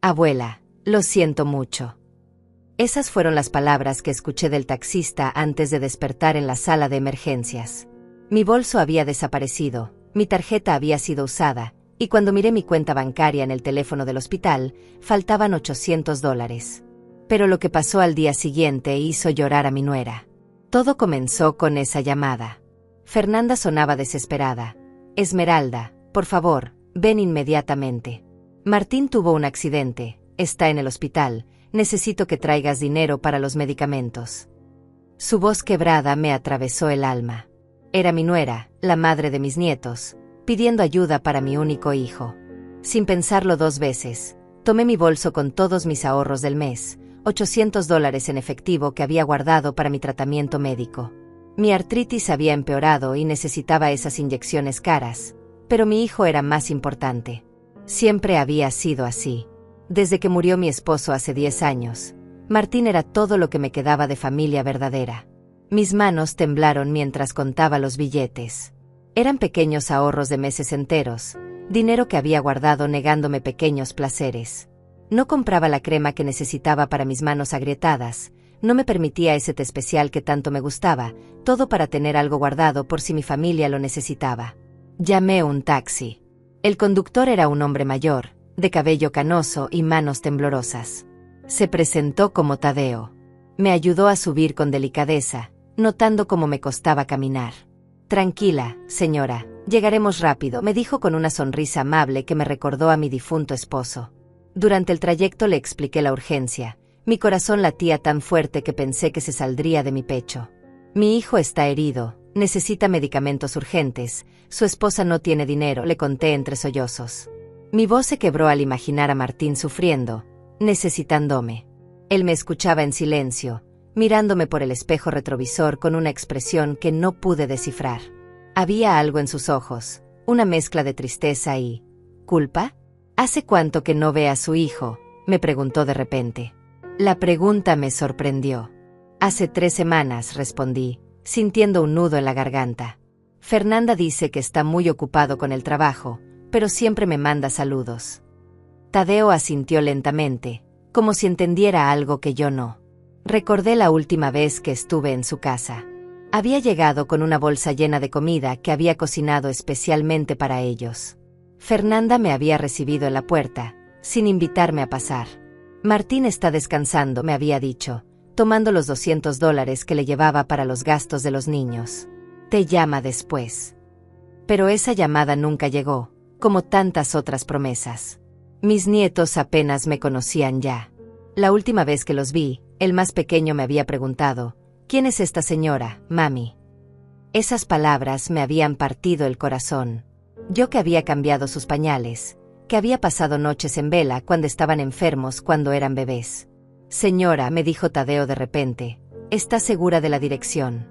Abuela, lo siento mucho. Esas fueron las palabras que escuché del taxista antes de despertar en la sala de emergencias. Mi bolso había desaparecido, mi tarjeta había sido usada, y cuando miré mi cuenta bancaria en el teléfono del hospital, faltaban $800. Pero lo que pasó al día siguiente hizo llorar a mi nuera. Todo comenzó con esa llamada. Fernanda sonaba desesperada. Esmeralda, por favor, ven inmediatamente. Martín tuvo un accidente, está en el hospital, necesito que traigas dinero para los medicamentos. Su voz quebrada me atravesó el alma. Era mi nuera, la madre de mis nietos, pidiendo ayuda para mi único hijo. Sin pensarlo 2 veces, tomé mi bolso con todos mis ahorros del mes, $800 en efectivo que había guardado para mi tratamiento médico. Mi artritis había empeorado y necesitaba esas inyecciones caras, pero mi hijo era más importante. Siempre había sido así. Desde que murió mi esposo hace 10 años, Martín era todo lo que me quedaba de familia verdadera. Mis manos temblaron mientras contaba los billetes. Eran pequeños ahorros de meses enteros, dinero que había guardado negándome pequeños placeres. No compraba la crema que necesitaba para mis manos agrietadas, no me permitía ese té especial que tanto me gustaba, todo para tener algo guardado por si mi familia lo necesitaba. Llamé un taxi. El conductor era un hombre mayor, de cabello canoso y manos temblorosas. Se presentó como Tadeo. Me ayudó a subir con delicadeza, notando cómo me costaba caminar. Tranquila, señora, llegaremos rápido, me dijo con una sonrisa amable que me recordó a mi difunto esposo. Durante el trayecto le expliqué la urgencia. Mi corazón latía tan fuerte que pensé que se saldría de mi pecho. Mi hijo está herido, necesita medicamentos urgentes, su esposa no tiene dinero, le conté entre sollozos. Mi voz se quebró al imaginar a Martín sufriendo, necesitándome. Él me escuchaba en silencio, mirándome por el espejo retrovisor con una expresión que no pude descifrar. Había algo en sus ojos, una mezcla de tristeza y ¿culpa? ¿Hace cuánto que no ve a su hijo?, me preguntó de repente. La pregunta me sorprendió. Hace 3 semanas, respondí, sintiendo un nudo en la garganta. Fernanda dice que está muy ocupado con el trabajo, pero siempre me manda saludos. Tadeo asintió lentamente, como si entendiera algo que yo no. Recordé la última vez que estuve en su casa. Había llegado con una bolsa llena de comida que había cocinado especialmente para ellos. Fernanda me había recibido en la puerta, sin invitarme a pasar. Martín está descansando, me había dicho, tomando los $200 que le llevaba para los gastos de los niños. Te llama después. Pero esa llamada nunca llegó, como tantas otras promesas. Mis nietos apenas me conocían ya. La última vez que los vi, el más pequeño me había preguntado, ¿quién es esta señora, mami? Esas palabras me habían partido el corazón. Yo que había cambiado sus pañales, que había pasado noches en vela cuando estaban enfermos cuando eran bebés. Señora, me dijo Tadeo de repente, ¿está segura de la dirección?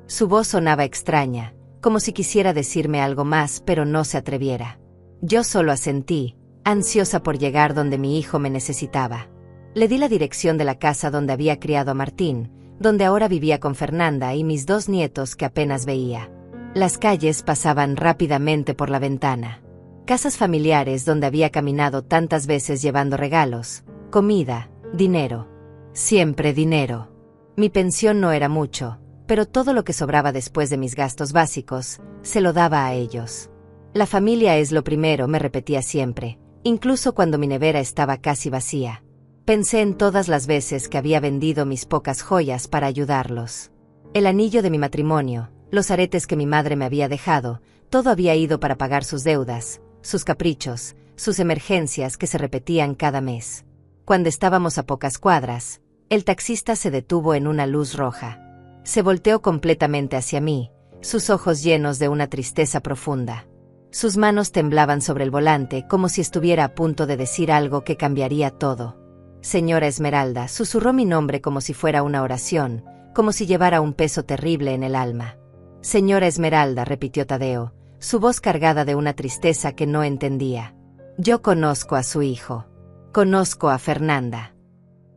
Su voz sonaba extraña, como si quisiera decirme algo más pero no se atreviera. Yo solo asentí, ansiosa por llegar donde mi hijo me necesitaba. Le di la dirección de la casa donde había criado a Martín, donde ahora vivía con Fernanda y mis 2 nietos que apenas veía. Las calles pasaban rápidamente por la ventana. Casas familiares donde había caminado tantas veces llevando regalos, comida, dinero. Siempre dinero. Mi pensión no era mucho, pero todo lo que sobraba después de mis gastos básicos, se lo daba a ellos. La familia es lo primero, me repetía siempre, incluso cuando mi nevera estaba casi vacía. Pensé en todas las veces que había vendido mis pocas joyas para ayudarlos. El anillo de mi matrimonio, los aretes que mi madre me había dejado, todo había ido para pagar sus deudas, sus caprichos, sus emergencias que se repetían cada mes. Cuando estábamos a pocas cuadras, el taxista se detuvo en una luz roja. Se volteó completamente hacia mí, sus ojos llenos de una tristeza profunda. Sus manos temblaban sobre el volante como si estuviera a punto de decir algo que cambiaría todo. Señora Esmeralda, susurró mi nombre como si fuera una oración, como si llevara un peso terrible en el alma. Señora Esmeralda, repitió Tadeo, su voz cargada de una tristeza que no entendía. Yo conozco a su hijo. Conozco a Fernanda.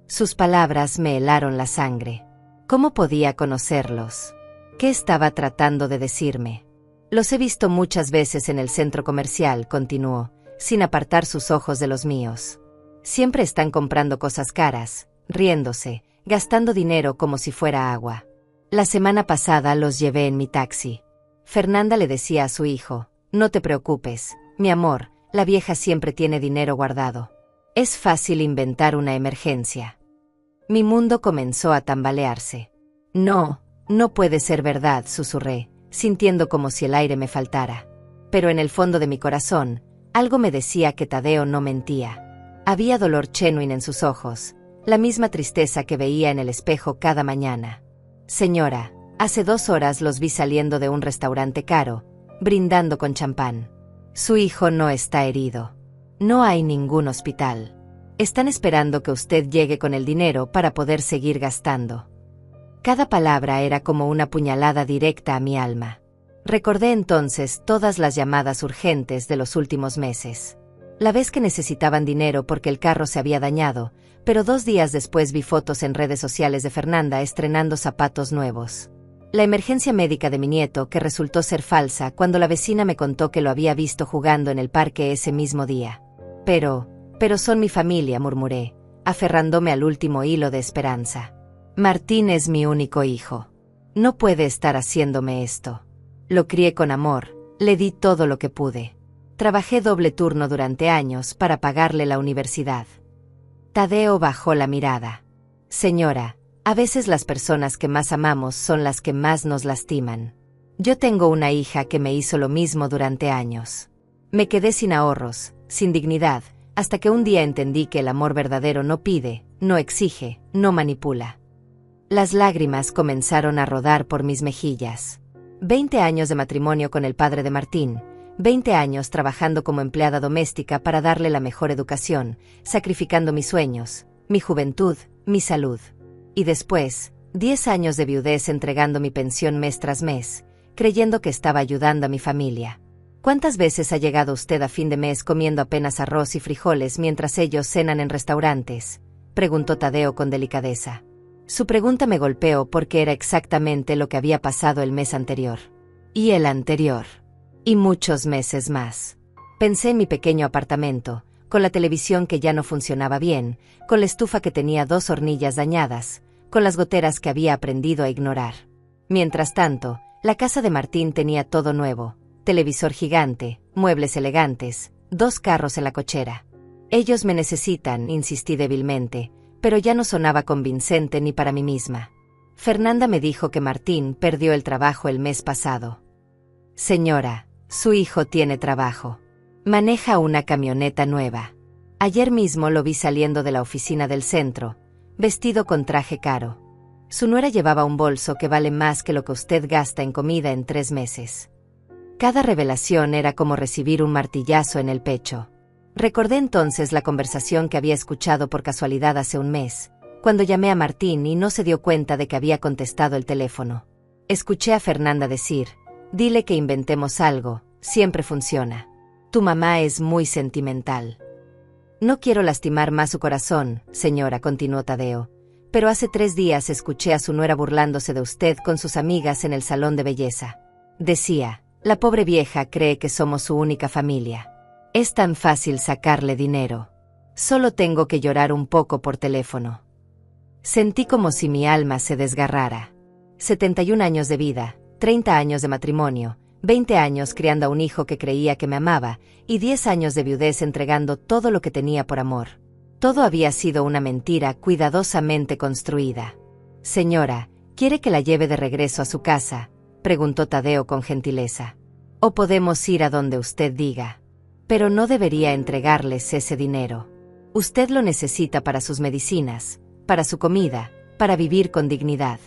Sus palabras me helaron la sangre. ¿Cómo podía conocerlos? ¿Qué estaba tratando de decirme? Los he visto muchas veces en el centro comercial, continuó, sin apartar sus ojos de los míos. Siempre están comprando cosas caras, riéndose, gastando dinero como si fuera agua. La semana pasada los llevé en mi taxi. Fernanda le decía a su hijo: no te preocupes, mi amor, la vieja siempre tiene dinero guardado. Es fácil inventar una emergencia. Mi mundo comenzó a tambalearse. No, no puede ser verdad, susurré, sintiendo como si el aire me faltara. Pero en el fondo de mi corazón, algo me decía que Tadeo no mentía. Había dolor genuino en sus ojos, la misma tristeza que veía en el espejo cada mañana. Señora, hace 2 horas los vi saliendo de un restaurante caro, brindando con champán. Su hijo no está herido. No hay ningún hospital. Están esperando que usted llegue con el dinero para poder seguir gastando. Cada palabra era como una puñalada directa a mi alma. Recordé entonces todas las llamadas urgentes de los últimos meses. La vez que necesitaban dinero porque el carro se había dañado, pero 2 días después vi fotos en redes sociales de Fernanda estrenando zapatos nuevos. La emergencia médica de mi nieto, que resultó ser falsa cuando la vecina me contó que lo había visto jugando en el parque ese mismo día. Pero son mi familia, murmuré, aferrándome al último hilo de esperanza. Martín es mi único hijo. No puede estar haciéndome esto. Lo crié con amor, le di todo lo que pude. Trabajé doble turno durante años para pagarle la universidad. Tadeo bajó la mirada. Señora, a veces las personas que más amamos son las que más nos lastiman. Yo tengo una hija que me hizo lo mismo durante años. Me quedé sin ahorros, sin dignidad, hasta que un día entendí que el amor verdadero no pide, no exige, no manipula. Las lágrimas comenzaron a rodar por mis mejillas. 20 años de matrimonio con el padre de Martín, 20 años trabajando como empleada doméstica para darle la mejor educación, sacrificando mis sueños, mi juventud, mi salud. Y después, 10 años de viudez entregando mi pensión mes tras mes, creyendo que estaba ayudando a mi familia. ¿Cuántas veces ha llegado usted a fin de mes comiendo apenas arroz y frijoles mientras ellos cenan en restaurantes?, preguntó Tadeo con delicadeza. Su pregunta me golpeó porque era exactamente lo que había pasado el mes anterior. Y el anterior. Y muchos meses más. Pensé en mi pequeño apartamento, con la televisión que ya no funcionaba bien, con la estufa que tenía 2 hornillas dañadas, con las goteras que había aprendido a ignorar. Mientras tanto, la casa de Martín tenía todo nuevo: televisor gigante, muebles elegantes, 2 carros en la cochera. Ellos me necesitan, insistí débilmente, pero ya no sonaba convincente ni para mí misma. Fernanda me dijo que Martín perdió el trabajo el mes pasado. Señora, su hijo tiene trabajo. Maneja una camioneta nueva. Ayer mismo lo vi saliendo de la oficina del centro, vestido con traje caro. Su nuera llevaba un bolso que vale más que lo que usted gasta en comida en 3 meses. Cada revelación era como recibir un martillazo en el pecho. Recordé entonces la conversación que había escuchado por casualidad hace un mes, cuando llamé a Martín y no se dio cuenta de que había contestado el teléfono. Escuché a Fernanda decir: dile que inventemos algo, siempre funciona. Tu mamá es muy sentimental. No quiero lastimar más su corazón, señora, continuó Tadeo, pero hace 3 días escuché a su nuera burlándose de usted con sus amigas en el salón de belleza. Decía: la pobre vieja cree que somos su única familia. Es tan fácil sacarle dinero. Solo tengo que llorar un poco por teléfono. Sentí como si mi alma se desgarrara. 71 años de vida, 30 años de matrimonio, 20 años criando a un hijo que creía que me amaba, y 10 años de viudez entregando todo lo que tenía por amor. Todo había sido una mentira cuidadosamente construida. Señora, ¿quiere que la lleve de regreso a su casa?, preguntó Tadeo con gentileza. ¿O podemos ir a donde usted diga? Pero no debería entregarles ese dinero. Usted lo necesita para sus medicinas, para su comida, para vivir con dignidad.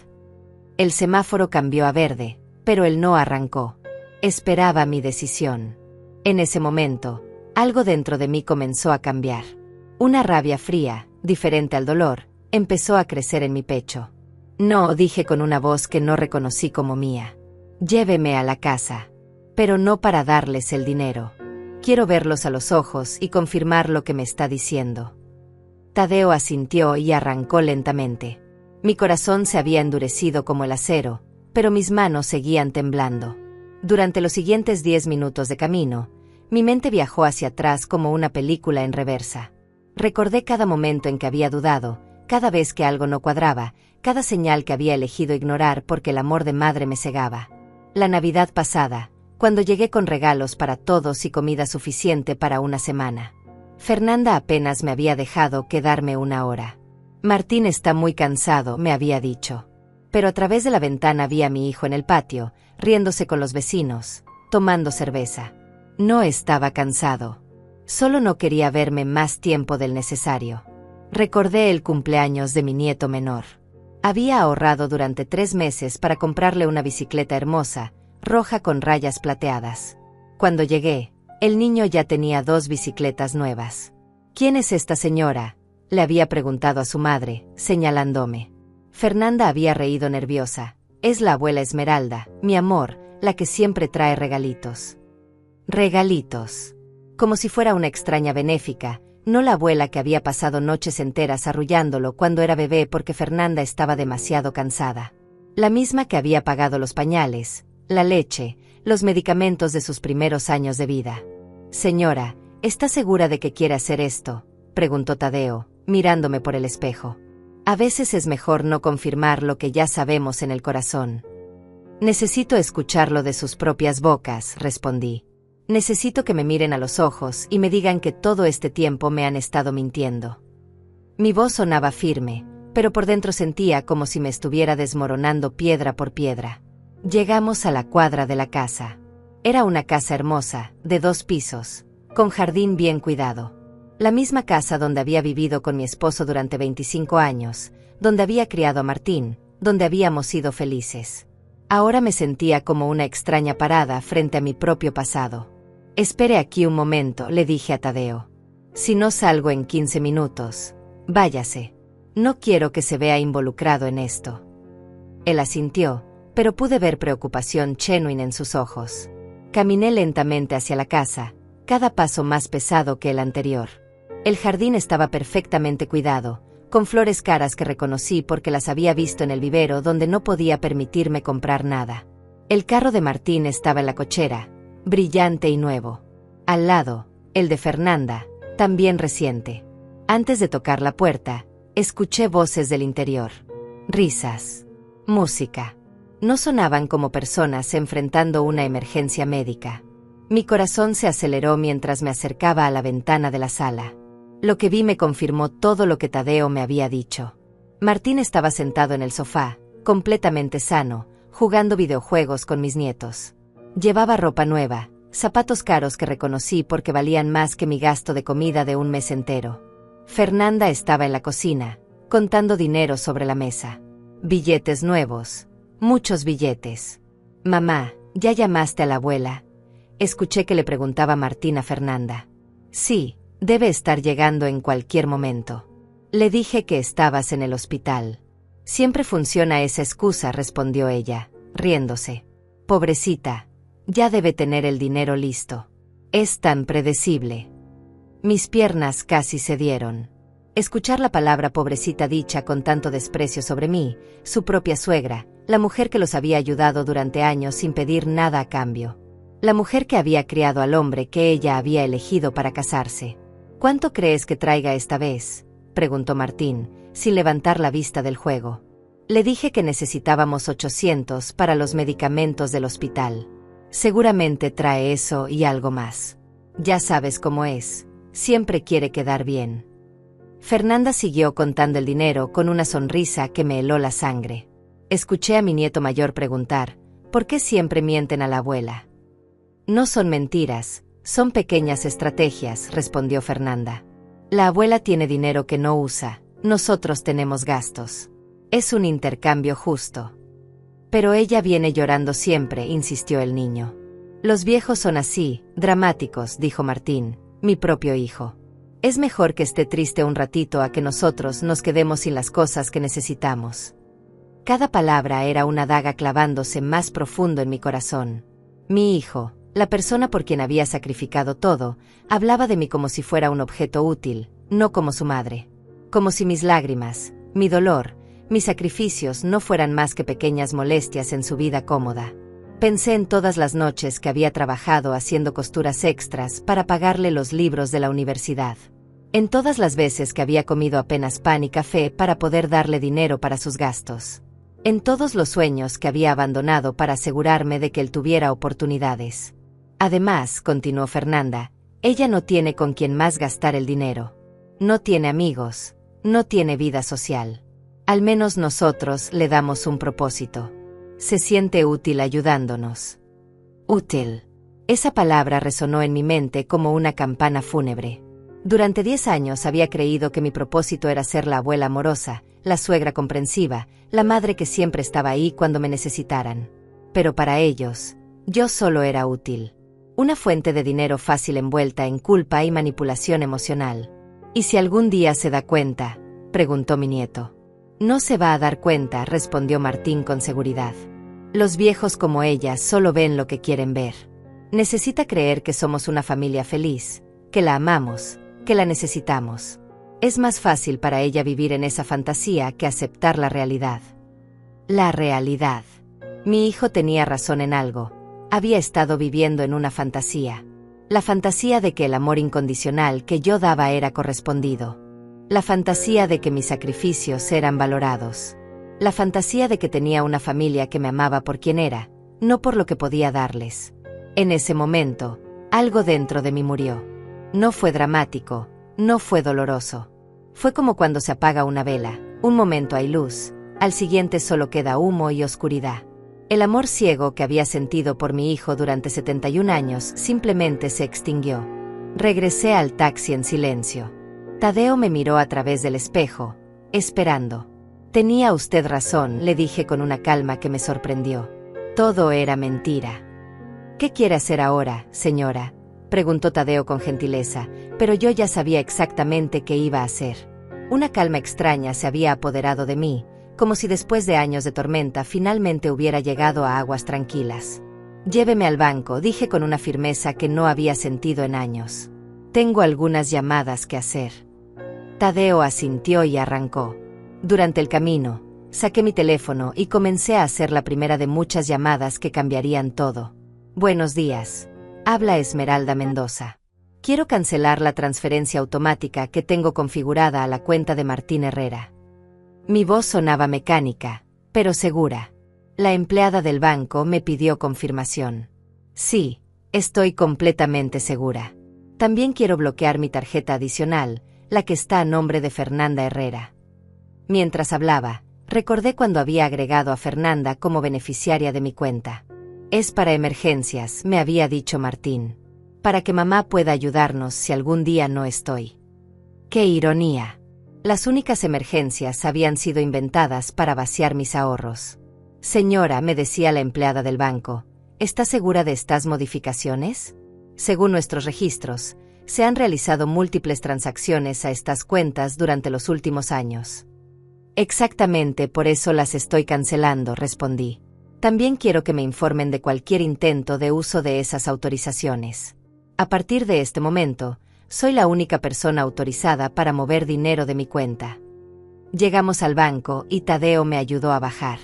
El semáforo cambió a verde, pero él no arrancó. Esperaba mi decisión. En ese momento, algo dentro de mí comenzó a cambiar. Una rabia fría, diferente al dolor, empezó a crecer en mi pecho. No, dije con una voz que no reconocí como mía. Lléveme a la casa. Pero no para darles el dinero. Quiero verlos a los ojos y confirmar lo que me está diciendo. Tadeo asintió y arrancó lentamente. Mi corazón se había endurecido como el acero, pero mis manos seguían temblando. Durante los siguientes 10 minutos de camino, mi mente viajó hacia atrás como una película en reversa. Recordé cada momento en que había dudado, cada vez que algo no cuadraba, cada señal que había elegido ignorar porque el amor de madre me cegaba. La Navidad pasada, cuando llegué con regalos para todos y comida suficiente para una semana. Fernanda apenas me había dejado quedarme una hora. Martín está muy cansado, me había dicho. Pero a través de la ventana vi a mi hijo en el patio, riéndose con los vecinos, tomando cerveza. No estaba cansado. Solo no quería verme más tiempo del necesario. Recordé el cumpleaños de mi nieto menor. Había ahorrado durante 3 meses para comprarle una bicicleta hermosa, roja con rayas plateadas. Cuando llegué, el niño ya tenía 2 bicicletas nuevas. ¿Quién es esta señora?, le había preguntado a su madre, señalándome. Fernanda había reído nerviosa. Es la abuela Esmeralda, mi amor, la que siempre trae regalitos. Regalitos. Como si fuera una extraña benéfica, no la abuela que había pasado noches enteras arrullándolo cuando era bebé porque Fernanda estaba demasiado cansada. La misma que había pagado los pañales, la leche, los medicamentos de sus primeros años de vida. Señora, ¿está segura de que quiere hacer esto?, preguntó Tadeo, mirándome por el espejo. A veces es mejor no confirmar lo que ya sabemos en el corazón. Necesito escucharlo de sus propias bocas, respondí. Necesito que me miren a los ojos y me digan que todo este tiempo me han estado mintiendo. Mi voz sonaba firme, pero por dentro sentía como si me estuviera desmoronando piedra por piedra. Llegamos a la cuadra de la casa. Era una casa hermosa, de 2 pisos, con jardín bien cuidado. La misma casa donde había vivido con mi esposo durante 25 años, donde había criado a Martín, donde habíamos sido felices. Ahora me sentía como una extraña parada frente a mi propio pasado. Espere aquí un momento, le dije a Tadeo. Si no salgo en 15 minutos, váyase. No quiero que se vea involucrado en esto. Él asintió, pero pude ver preocupación genuina en sus ojos. Caminé lentamente hacia la casa, cada paso más pesado que el anterior. El jardín estaba perfectamente cuidado, con flores caras que reconocí porque las había visto en el vivero donde no podía permitirme comprar nada. El carro de Martín estaba en la cochera, brillante y nuevo. Al lado, el de Fernanda, también reciente. Antes de tocar la puerta, escuché voces del interior. Risas. Música. No sonaban como personas enfrentando una emergencia médica. Mi corazón se aceleró mientras me acercaba a la ventana de la sala. Lo que vi me confirmó todo lo que Tadeo me había dicho. Martín estaba sentado en el sofá, completamente sano, jugando videojuegos con mis nietos. Llevaba ropa nueva, zapatos caros que reconocí porque valían más que mi gasto de comida de un mes entero. Fernanda estaba en la cocina, contando dinero sobre la mesa. Billetes nuevos. Muchos billetes. Mamá, ¿ya llamaste a la abuela?, escuché que le preguntaba Martín a Fernanda. Sí, debe estar llegando en cualquier momento. Le dije que estabas en el hospital. Siempre funciona esa excusa, respondió ella, riéndose. Pobrecita, ya debe tener el dinero listo. Es tan predecible. Mis piernas casi cedieron. Escuchar la palabra pobrecita dicha con tanto desprecio sobre mí, su propia suegra, la mujer que los había ayudado durante años sin pedir nada a cambio. La mujer que había criado al hombre que ella había elegido para casarse. ¿Cuánto crees que traiga esta vez?, preguntó Martín, sin levantar la vista del juego. Le dije que necesitábamos 800 para los medicamentos del hospital. Seguramente trae eso y algo más. Ya sabes cómo es, siempre quiere quedar bien. Fernanda siguió contando el dinero con una sonrisa que me heló la sangre. Escuché a mi nieto mayor preguntar, ¿por qué siempre mienten a la abuela? No son mentiras, son pequeñas estrategias, respondió Fernanda. La abuela tiene dinero que no usa, nosotros tenemos gastos. Es un intercambio justo. Pero ella viene llorando siempre, insistió el niño. Los viejos son así, dramáticos, dijo Martín, mi propio hijo. Es mejor que esté triste un ratito a que nosotros nos quedemos sin las cosas que necesitamos. Cada palabra era una daga clavándose más profundo en mi corazón. Mi hijo, la persona por quien había sacrificado todo, hablaba de mí como si fuera un objeto útil, no como su madre. Como si mis lágrimas, mi dolor, mis sacrificios no fueran más que pequeñas molestias en su vida cómoda. Pensé en todas las noches que había trabajado haciendo costuras extras para pagarle los libros de la universidad. En todas las veces que había comido apenas pan y café para poder darle dinero para sus gastos. En todos los sueños que había abandonado para asegurarme de que él tuviera oportunidades. Además, continuó Fernanda, ella no tiene con quién más gastar el dinero. No tiene amigos, no tiene vida social. Al menos nosotros le damos un propósito. Se siente útil ayudándonos. Útil. Esa palabra resonó en mi mente como una campana fúnebre. Durante 10 años había creído que mi propósito era ser la abuela amorosa, la suegra comprensiva, la madre que siempre estaba ahí cuando me necesitaran. Pero para ellos, yo solo era útil. Una fuente de dinero fácil envuelta en culpa y manipulación emocional. ¿Y si algún día se da cuenta?, preguntó mi nieto. No se va a dar cuenta, respondió Martín con seguridad. Los viejos como ella solo ven lo que quieren ver. Necesita creer que somos una familia feliz, que la amamos, que la necesitamos. Es más fácil para ella vivir en esa fantasía que aceptar la realidad. La realidad. Mi hijo tenía razón en algo. Había estado viviendo en una fantasía. La fantasía de que el amor incondicional que yo daba era correspondido. La fantasía de que mis sacrificios eran valorados. La fantasía de que tenía una familia que me amaba por quien era, no por lo que podía darles. En ese momento, algo dentro de mí murió. No fue dramático, no fue doloroso. Fue como cuando se apaga una vela, un momento hay luz, al siguiente solo queda humo y oscuridad. El amor ciego que había sentido por mi hijo durante 71 años simplemente se extinguió. Regresé al taxi en silencio. Tadeo me miró a través del espejo, esperando. Tenía usted razón, le dije con una calma que me sorprendió. Todo era mentira. ¿Qué quiere hacer ahora, señora?, preguntó Tadeo con gentileza, pero yo ya sabía exactamente qué iba a hacer. Una calma extraña se había apoderado de mí, como si después de años de tormenta finalmente hubiera llegado a aguas tranquilas. Lléveme al banco, dije con una firmeza que no había sentido en años. Tengo algunas llamadas que hacer. Tadeo asintió y arrancó. Durante el camino, saqué mi teléfono y comencé a hacer la primera de muchas llamadas que cambiarían todo. Buenos días. Habla Esmeralda Mendoza. Quiero cancelar la transferencia automática que tengo configurada a la cuenta de Martín Herrera. Mi voz sonaba mecánica, pero segura. La empleada del banco me pidió confirmación. Sí, estoy completamente segura. También quiero bloquear mi tarjeta adicional, la que está a nombre de Fernanda Herrera. Mientras hablaba, recordé cuando había agregado a Fernanda como beneficiaria de mi cuenta. Es para emergencias, me había dicho Martín. Para que mamá pueda ayudarnos si algún día no estoy. ¡Qué ironía! Las únicas emergencias habían sido inventadas para vaciar mis ahorros. Señora, me decía la empleada del banco, ¿está segura de estas modificaciones? Según nuestros registros, se han realizado múltiples transacciones a estas cuentas durante los últimos años. Exactamente por eso las estoy cancelando, respondí. También quiero que me informen de cualquier intento de uso de esas autorizaciones. A partir de este momento, soy la única persona autorizada para mover dinero de mi cuenta. Llegamos al banco y Tadeo me ayudó a bajar.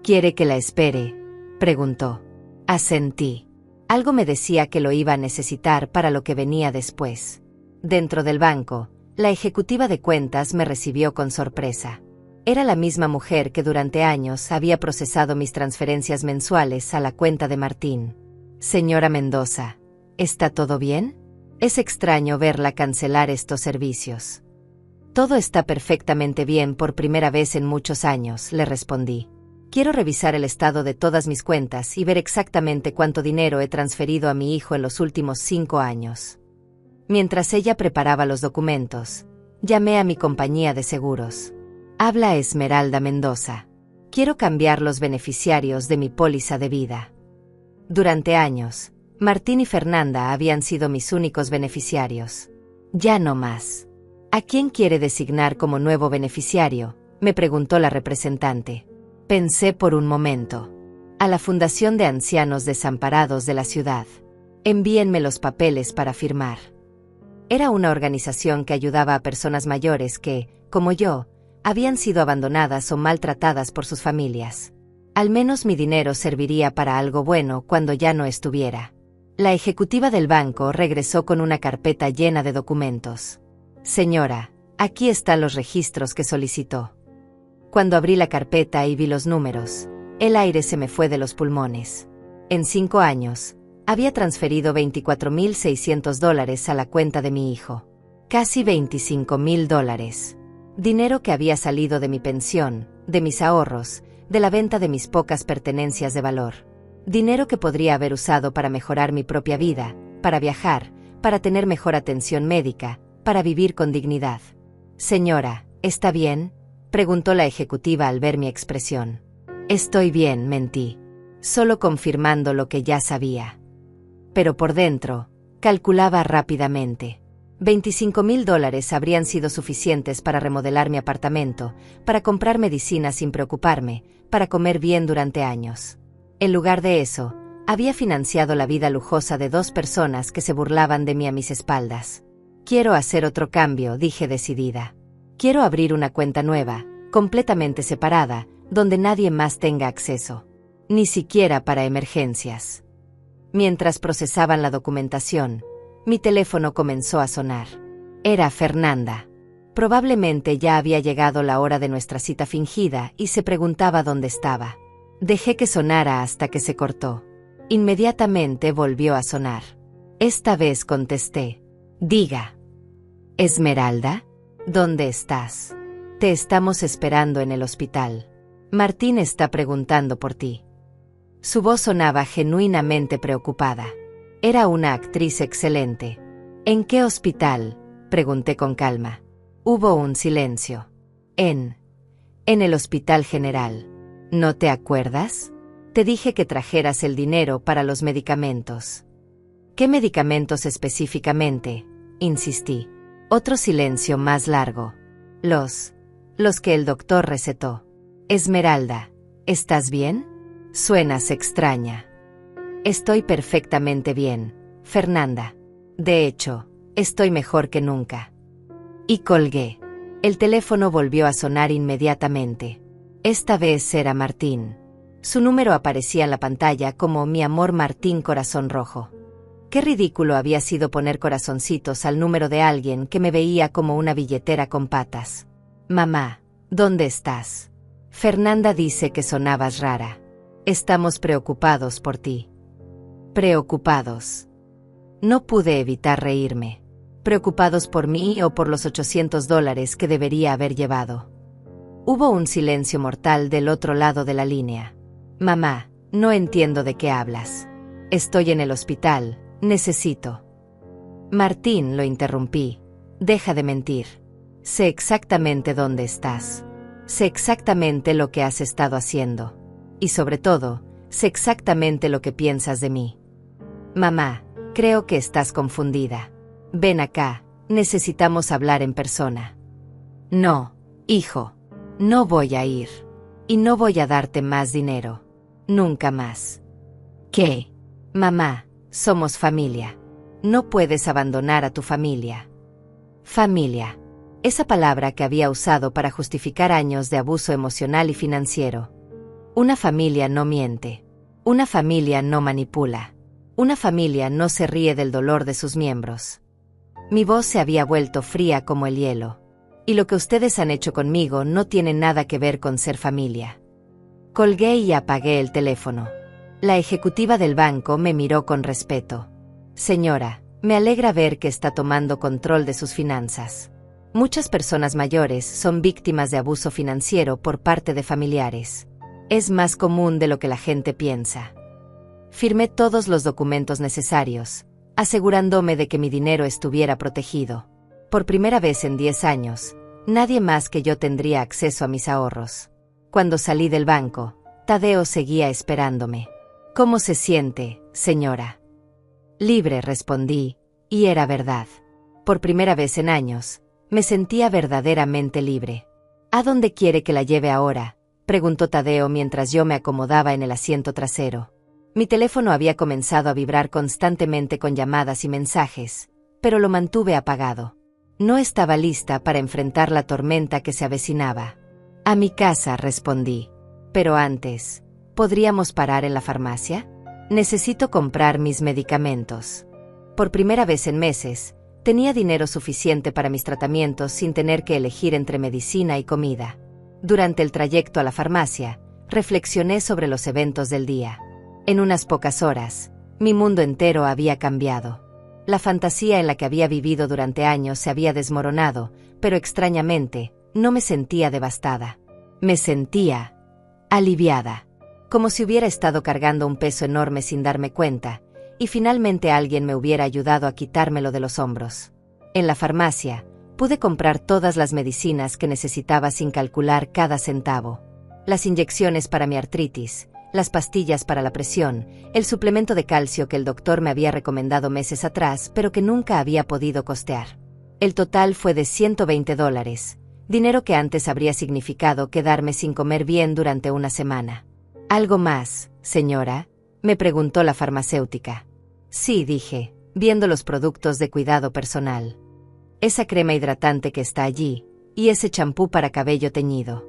¿Quiere que la espere?, preguntó. Asentí. Algo me decía que lo iba a necesitar para lo que venía después. Dentro del banco, la ejecutiva de cuentas me recibió con sorpresa. Era la misma mujer que durante años había procesado mis transferencias mensuales a la cuenta de Martín. Señora Mendoza, ¿está todo bien? Es extraño verla cancelar estos servicios. Todo está perfectamente bien por primera vez en muchos años, le respondí. Quiero revisar el estado de todas mis cuentas y ver exactamente cuánto dinero he transferido a mi hijo en los últimos 5 años. Mientras ella preparaba los documentos, llamé a mi compañía de seguros. Habla Esmeralda Mendoza. Quiero cambiar los beneficiarios de mi póliza de vida. Durante años, Martín y Fernanda habían sido mis únicos beneficiarios. Ya no más. ¿A quién quiere designar como nuevo beneficiario?, me preguntó la representante. Pensé por un momento. A la Fundación de Ancianos Desamparados de la ciudad. Envíenme los papeles para firmar. Era una organización que ayudaba a personas mayores que, como yo, habían sido abandonadas o maltratadas por sus familias. Al menos mi dinero serviría para algo bueno cuando ya no estuviera. La ejecutiva del banco regresó con una carpeta llena de documentos. Señora, aquí están los registros que solicitó. Cuando abrí la carpeta y vi los números, el aire se me fue de los pulmones. En 5 años, había transferido $24,600 a la cuenta de mi hijo. Casi $25,000. Dinero que había salido de mi pensión, de mis ahorros, de la venta de mis pocas pertenencias de valor. Dinero que podría haber usado para mejorar mi propia vida, para viajar, para tener mejor atención médica, para vivir con dignidad. Señora, ¿está bien?, preguntó la ejecutiva al ver mi expresión. Estoy bien, mentí, solo confirmando lo que ya sabía. Pero por dentro, calculaba rápidamente. $25,000 habrían sido suficientes para remodelar mi apartamento, para comprar medicina sin preocuparme, para comer bien durante años. En lugar de eso, había financiado la vida lujosa de 2 personas que se burlaban de mí a mis espaldas. Quiero hacer otro cambio, dije decidida. Quiero abrir una cuenta nueva, completamente separada, donde nadie más tenga acceso. Ni siquiera para emergencias. Mientras procesaban la documentación, mi teléfono comenzó a sonar. Era Fernanda. Probablemente ya había llegado la hora de nuestra cita fingida y se preguntaba dónde estaba. Dejé que sonara hasta que se cortó. Inmediatamente volvió a sonar. Esta vez contesté. Diga. Esmeralda, ¿dónde estás? Te estamos esperando en el hospital. Martín está preguntando por ti. Su voz sonaba genuinamente preocupada. Era una actriz excelente. ¿En qué hospital?, pregunté con calma. Hubo un silencio. En el Hospital General. ¿No te acuerdas? Te dije que trajeras el dinero para los medicamentos. ¿Qué medicamentos específicamente?, insistí. Otro silencio más largo. Los que el doctor recetó. Esmeralda, ¿estás bien? Suenas extraña. Estoy perfectamente bien, Fernanda. De hecho, estoy mejor que nunca. Y colgué. El teléfono volvió a sonar inmediatamente. Esta vez era Martín. Su número aparecía en la pantalla como Mi amor Martín corazón rojo. Qué ridículo había sido poner corazoncitos al número de alguien que me veía como una billetera con patas. Mamá, ¿dónde estás? Fernanda dice que sonabas rara. Estamos preocupados por ti. Preocupados. No pude evitar reírme. ¿Preocupados por mí o por los $800 que debería haber llevado? Hubo un silencio mortal del otro lado de la línea. Mamá, no entiendo de qué hablas. Estoy en el hospital, necesito. Martín, lo interrumpí. Deja de mentir. Sé exactamente dónde estás. Sé exactamente lo que has estado haciendo. Y sobre todo, sé exactamente lo que piensas de mí. Mamá, creo que estás confundida. Ven acá, necesitamos hablar en persona. No, hijo, no voy a ir. Y no voy a darte más dinero. Nunca más. ¿Qué? Mamá, somos familia. No puedes abandonar a tu familia. Familia. Esa palabra que había usado para justificar años de abuso emocional y financiero. Una familia no miente. Una familia no manipula. Una familia no se ríe del dolor de sus miembros. Mi voz se había vuelto fría como el hielo. Y lo que ustedes han hecho conmigo no tiene nada que ver con ser familia. Colgué y apagué el teléfono. La ejecutiva del banco me miró con respeto. Señora, me alegra ver que está tomando control de sus finanzas. Muchas personas mayores son víctimas de abuso financiero por parte de familiares. Es más común de lo que la gente piensa. Firmé todos los documentos necesarios, asegurándome de que mi dinero estuviera protegido. Por primera vez en 10 años, nadie más que yo tendría acceso a mis ahorros. Cuando salí del banco, Tadeo seguía esperándome. ¿Cómo se siente, señora? Libre, respondí, y era verdad. Por primera vez en años, me sentía verdaderamente libre. ¿A dónde quiere que la lleve ahora?, preguntó Tadeo mientras yo me acomodaba en el asiento trasero. Mi teléfono había comenzado a vibrar constantemente con llamadas y mensajes, pero lo mantuve apagado. No estaba lista para enfrentar la tormenta que se avecinaba. A mi casa, respondí. Pero antes, ¿podríamos parar en la farmacia? Necesito comprar mis medicamentos. Por primera vez en meses, Tenía dinero suficiente para mis tratamientos sin tener que elegir entre medicina y comida. Durante el trayecto a la farmacia, reflexioné sobre los eventos del día. En unas pocas horas, mi mundo entero había cambiado. La fantasía en la que había vivido durante años se había desmoronado, pero extrañamente, no me sentía devastada. Me sentía aliviada, como si hubiera estado cargando un peso enorme sin darme cuenta, y finalmente alguien me hubiera ayudado a quitármelo de los hombros. En la farmacia, pude comprar todas las medicinas que necesitaba sin calcular cada centavo. Las inyecciones para mi artritis, las pastillas para la presión, el suplemento de calcio que el doctor me había recomendado meses atrás, pero que nunca había podido costear. El total fue de $120, dinero que antes habría significado quedarme sin comer bien durante una semana. ¿Algo más, señora?, me preguntó la farmacéutica. Sí, dije, viendo los productos de cuidado personal. Esa crema hidratante que está allí, y ese champú para cabello teñido.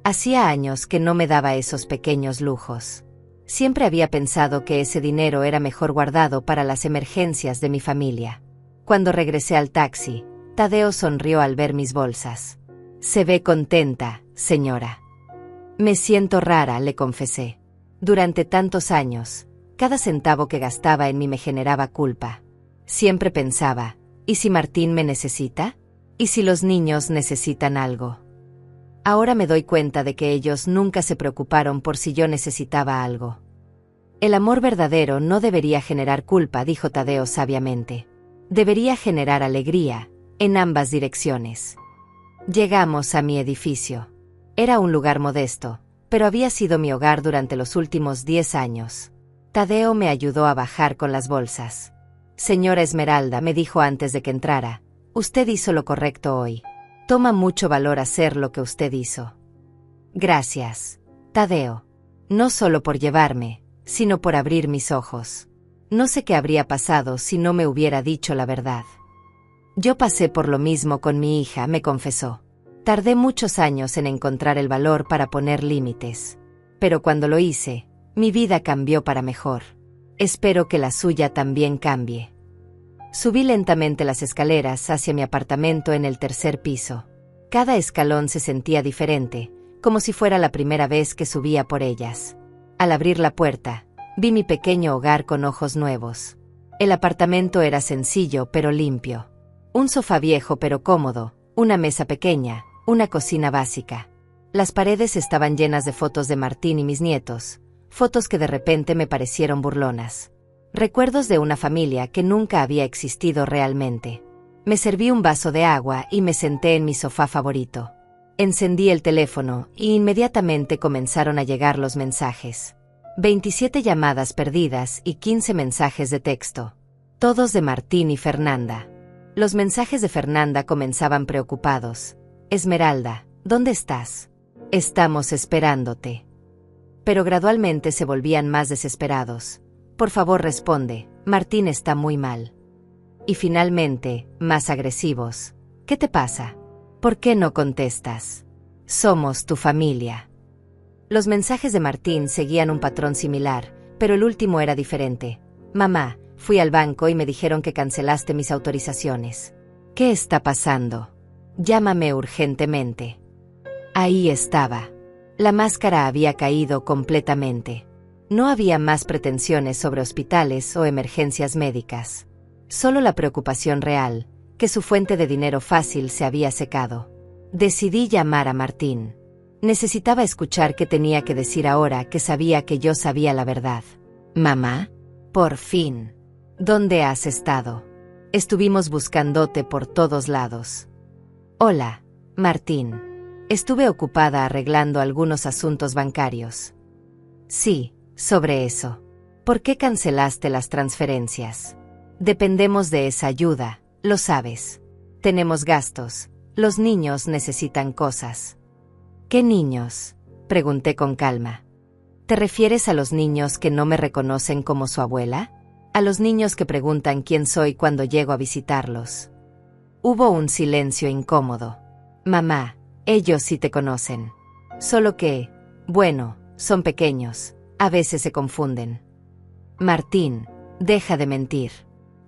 Hacía años que no me daba esos pequeños lujos. Siempre había pensado que ese dinero era mejor guardado para las emergencias de mi familia. Cuando regresé al taxi, Tadeo sonrió al ver mis bolsas. Se ve contenta, señora. Me siento rara, le confesé. Durante tantos años, cada centavo que gastaba en mí me generaba culpa. Siempre pensaba, ¿y si Martín me necesita? ¿Y si los niños necesitan algo? Ahora me doy cuenta de que ellos nunca se preocuparon por si yo necesitaba algo. El amor verdadero no debería generar culpa, dijo Tadeo sabiamente. Debería generar alegría, en ambas direcciones. Llegamos a mi edificio. Era un lugar modesto, pero había sido mi hogar durante los últimos 10 años. Tadeo me ayudó a bajar con las bolsas. Señora Esmeralda, me dijo antes de que entrara, usted hizo lo correcto hoy. Toma mucho valor hacer lo que usted hizo. Gracias, Tadeo. No solo por llevarme, sino por abrir mis ojos. No sé qué habría pasado si no me hubiera dicho la verdad. Yo pasé por lo mismo con mi hija, me confesó. Tardé muchos años en encontrar el valor para poner límites. Pero cuando lo hice, mi vida cambió para mejor. Espero que la suya también cambie. Subí lentamente las escaleras hacia mi apartamento en el 3er piso. Cada escalón se sentía diferente, como si fuera la primera vez que subía por ellas. Al abrir la puerta, vi mi pequeño hogar con ojos nuevos. El apartamento era sencillo pero limpio. Un sofá viejo pero cómodo, una mesa pequeña, una cocina básica. Las paredes estaban llenas de fotos de Martín y mis nietos, fotos que de repente me parecieron burlonas. Recuerdos de una familia que nunca había existido realmente. Me serví un vaso de agua y me senté en mi sofá favorito. Encendí el teléfono y inmediatamente comenzaron a llegar los mensajes. 27 llamadas perdidas y 15 mensajes de texto. Todos de Martín y Fernanda. Los mensajes de Fernanda comenzaban preocupados. Esmeralda, ¿dónde estás? Estamos esperándote. Pero gradualmente se volvían más desesperados. Por favor, responde, Martín está muy mal. Y finalmente, más agresivos. ¿Qué te pasa? ¿Por qué no contestas? Somos tu familia. Los mensajes de Martín seguían un patrón similar, pero el último era diferente. Mamá, fui al banco y me dijeron que cancelaste mis autorizaciones. ¿Qué está pasando? Llámame urgentemente. Ahí estaba. La máscara había caído completamente. No había más pretensiones sobre hospitales o emergencias médicas. Solo la preocupación real, que su fuente de dinero fácil se había secado. Decidí llamar a Martín. Necesitaba escuchar qué tenía que decir ahora que sabía que yo sabía la verdad. Mamá, por fin. ¿Dónde has estado? Estuvimos buscándote por todos lados. Hola, Martín. Estuve ocupada arreglando algunos asuntos bancarios. Sí, sobre eso. ¿Por qué cancelaste las transferencias? Dependemos de esa ayuda, lo sabes. Tenemos gastos, los niños necesitan cosas. ¿Qué niños?, pregunté con calma. ¿Te refieres a los niños que no me reconocen como su abuela? ¿A los niños que preguntan quién soy cuando llego a visitarlos? Hubo un silencio incómodo. Mamá, ellos sí te conocen. Solo que, bueno, son pequeños, a veces se confunden. Martín, deja de mentir.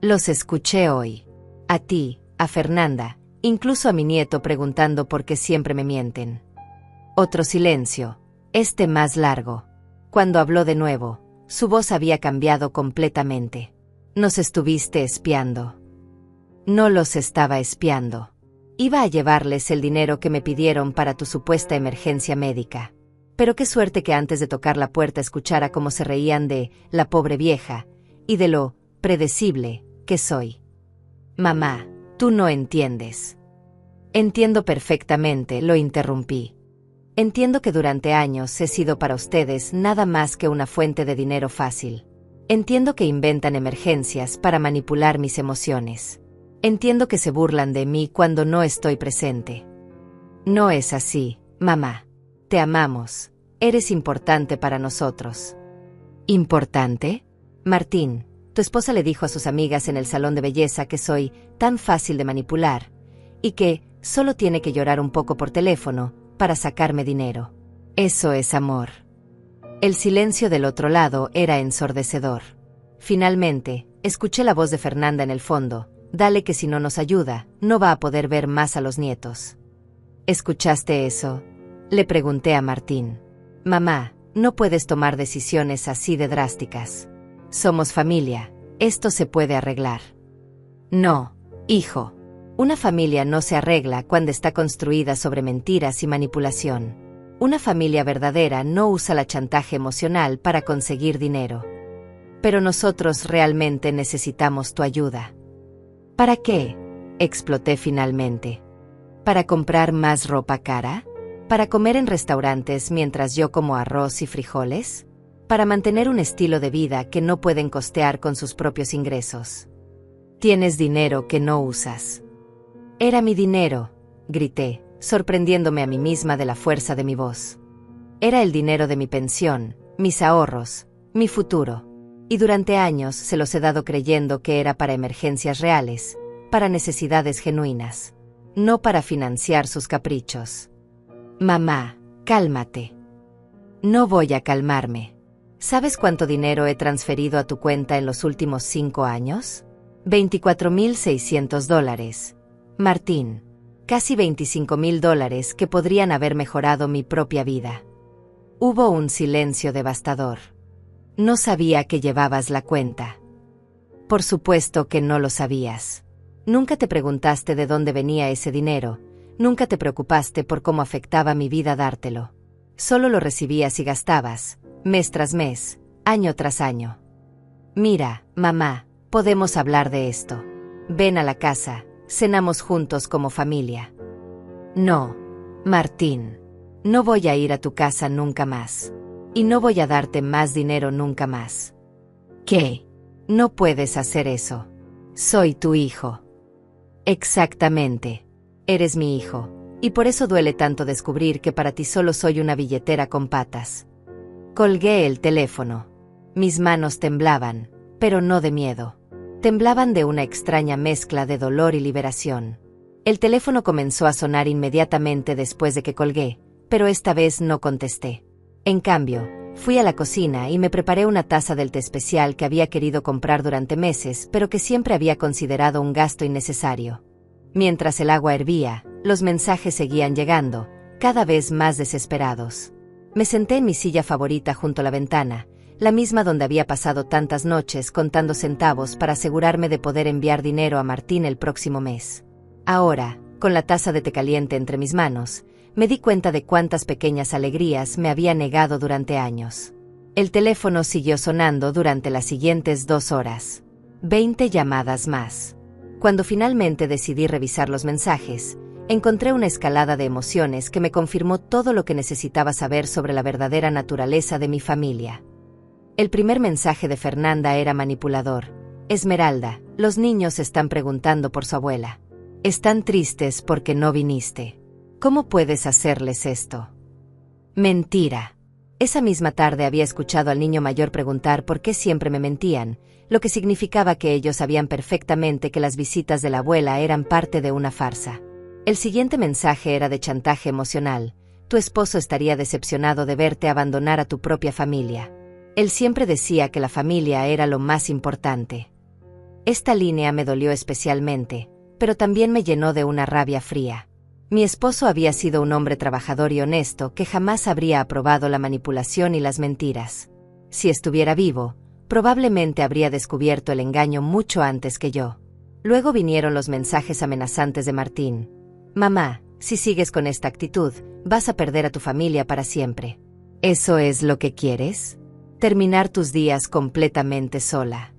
Los escuché hoy. A ti, a Fernanda, incluso a mi nieto preguntando por qué siempre me mienten. Otro silencio, este más largo. Cuando habló de nuevo, su voz había cambiado completamente. Nos estuviste espiando. No los estaba espiando. Iba a llevarles el dinero que me pidieron para tu supuesta emergencia médica. Pero qué suerte que antes de tocar la puerta escuchara cómo se reían de la pobre vieja y de lo predecible que soy. Mamá, tú no entiendes. Entiendo perfectamente, lo interrumpí. Entiendo que durante años he sido para ustedes nada más que una fuente de dinero fácil. Entiendo que inventan emergencias para manipular mis emociones. Entiendo que se burlan de mí cuando no estoy presente. No es así, mamá. Te amamos. Eres importante para nosotros. ¿Importante? Martín, tu esposa le dijo a sus amigas en el salón de belleza que soy tan fácil de manipular y que solo tiene que llorar un poco por teléfono para sacarme dinero. Eso es amor. El silencio del otro lado era ensordecedor. Finalmente, escuché la voz de Fernanda en el fondo. Dale que si no nos ayuda, no va a poder ver más a los nietos. ¿Escuchaste eso? Le pregunté a Martín. Mamá, no puedes tomar decisiones así de drásticas. Somos familia, esto se puede arreglar. No, hijo. Una familia no se arregla cuando está construida sobre mentiras y manipulación. Una familia verdadera no usa la chantaje emocional para conseguir dinero. Pero nosotros realmente necesitamos tu ayuda. ¿Para qué? Exploté finalmente. ¿Para comprar más ropa cara? ¿Para comer en restaurantes mientras yo como arroz y frijoles? ¿Para mantener un estilo de vida que no pueden costear con sus propios ingresos? Tienes dinero que no usas. Era mi dinero, grité, sorprendiéndome a mí misma de la fuerza de mi voz. Era el dinero de mi pensión, mis ahorros, mi futuro. Y durante años se los he dado creyendo que era para emergencias reales, para necesidades genuinas, no para financiar sus caprichos. Mamá, cálmate. No voy a calmarme. ¿Sabes cuánto dinero he transferido a tu cuenta en los últimos 5 años? $24,600. Martín, casi $25,000 que podrían haber mejorado mi propia vida. Hubo un silencio devastador. No sabía que llevabas la cuenta. Por supuesto que no lo sabías. Nunca te preguntaste de dónde venía ese dinero, nunca te preocupaste por cómo afectaba mi vida dártelo. Solo lo recibías y gastabas, mes tras mes, año tras año. Mira, mamá, podemos hablar de esto. Ven a la casa, cenamos juntos como familia. No, Martín, no voy a ir a tu casa nunca más. Y no voy a darte más dinero nunca más. ¿Qué? No puedes hacer eso. Soy tu hijo. Exactamente. Eres mi hijo, y por eso duele tanto descubrir que para ti solo soy una billetera con patas. Colgué el teléfono. Mis manos temblaban, pero no de miedo. Temblaban de una extraña mezcla de dolor y liberación. El teléfono comenzó a sonar inmediatamente después de que colgué, pero esta vez no contesté. En cambio, fui a la cocina y me preparé una taza del té especial que había querido comprar durante meses, pero que siempre había considerado un gasto innecesario. Mientras el agua hervía, los mensajes seguían llegando, cada vez más desesperados. Me senté en mi silla favorita junto a la ventana, la misma donde había pasado tantas noches contando centavos para asegurarme de poder enviar dinero a Martín el próximo mes. Ahora, con la taza de té caliente entre mis manos, me di cuenta de cuántas pequeñas alegrías me había negado durante años. El teléfono siguió sonando durante las siguientes 2 horas. 20 llamadas más. Cuando finalmente decidí revisar los mensajes, encontré una escalada de emociones que me confirmó todo lo que necesitaba saber sobre la verdadera naturaleza de mi familia. El primer mensaje de Fernanda era manipulador. Esmeralda, los niños están preguntando por su abuela. Están tristes porque no viniste. ¿Cómo puedes hacerles esto? Mentira. Esa misma tarde había escuchado al niño mayor preguntar por qué siempre me mentían, lo que significaba que ellos sabían perfectamente que las visitas de la abuela eran parte de una farsa. El siguiente mensaje era de chantaje emocional. Tu esposo estaría decepcionado de verte abandonar a tu propia familia. Él siempre decía que la familia era lo más importante. Esta línea me dolió especialmente, pero también me llenó de una rabia fría. Mi esposo había sido un hombre trabajador y honesto que jamás habría aprobado la manipulación y las mentiras. Si estuviera vivo, probablemente habría descubierto el engaño mucho antes que yo. Luego vinieron los mensajes amenazantes de Martín. Mamá, si sigues con esta actitud, vas a perder a tu familia para siempre. ¿Eso es lo que quieres? ¿Terminar tus días completamente sola?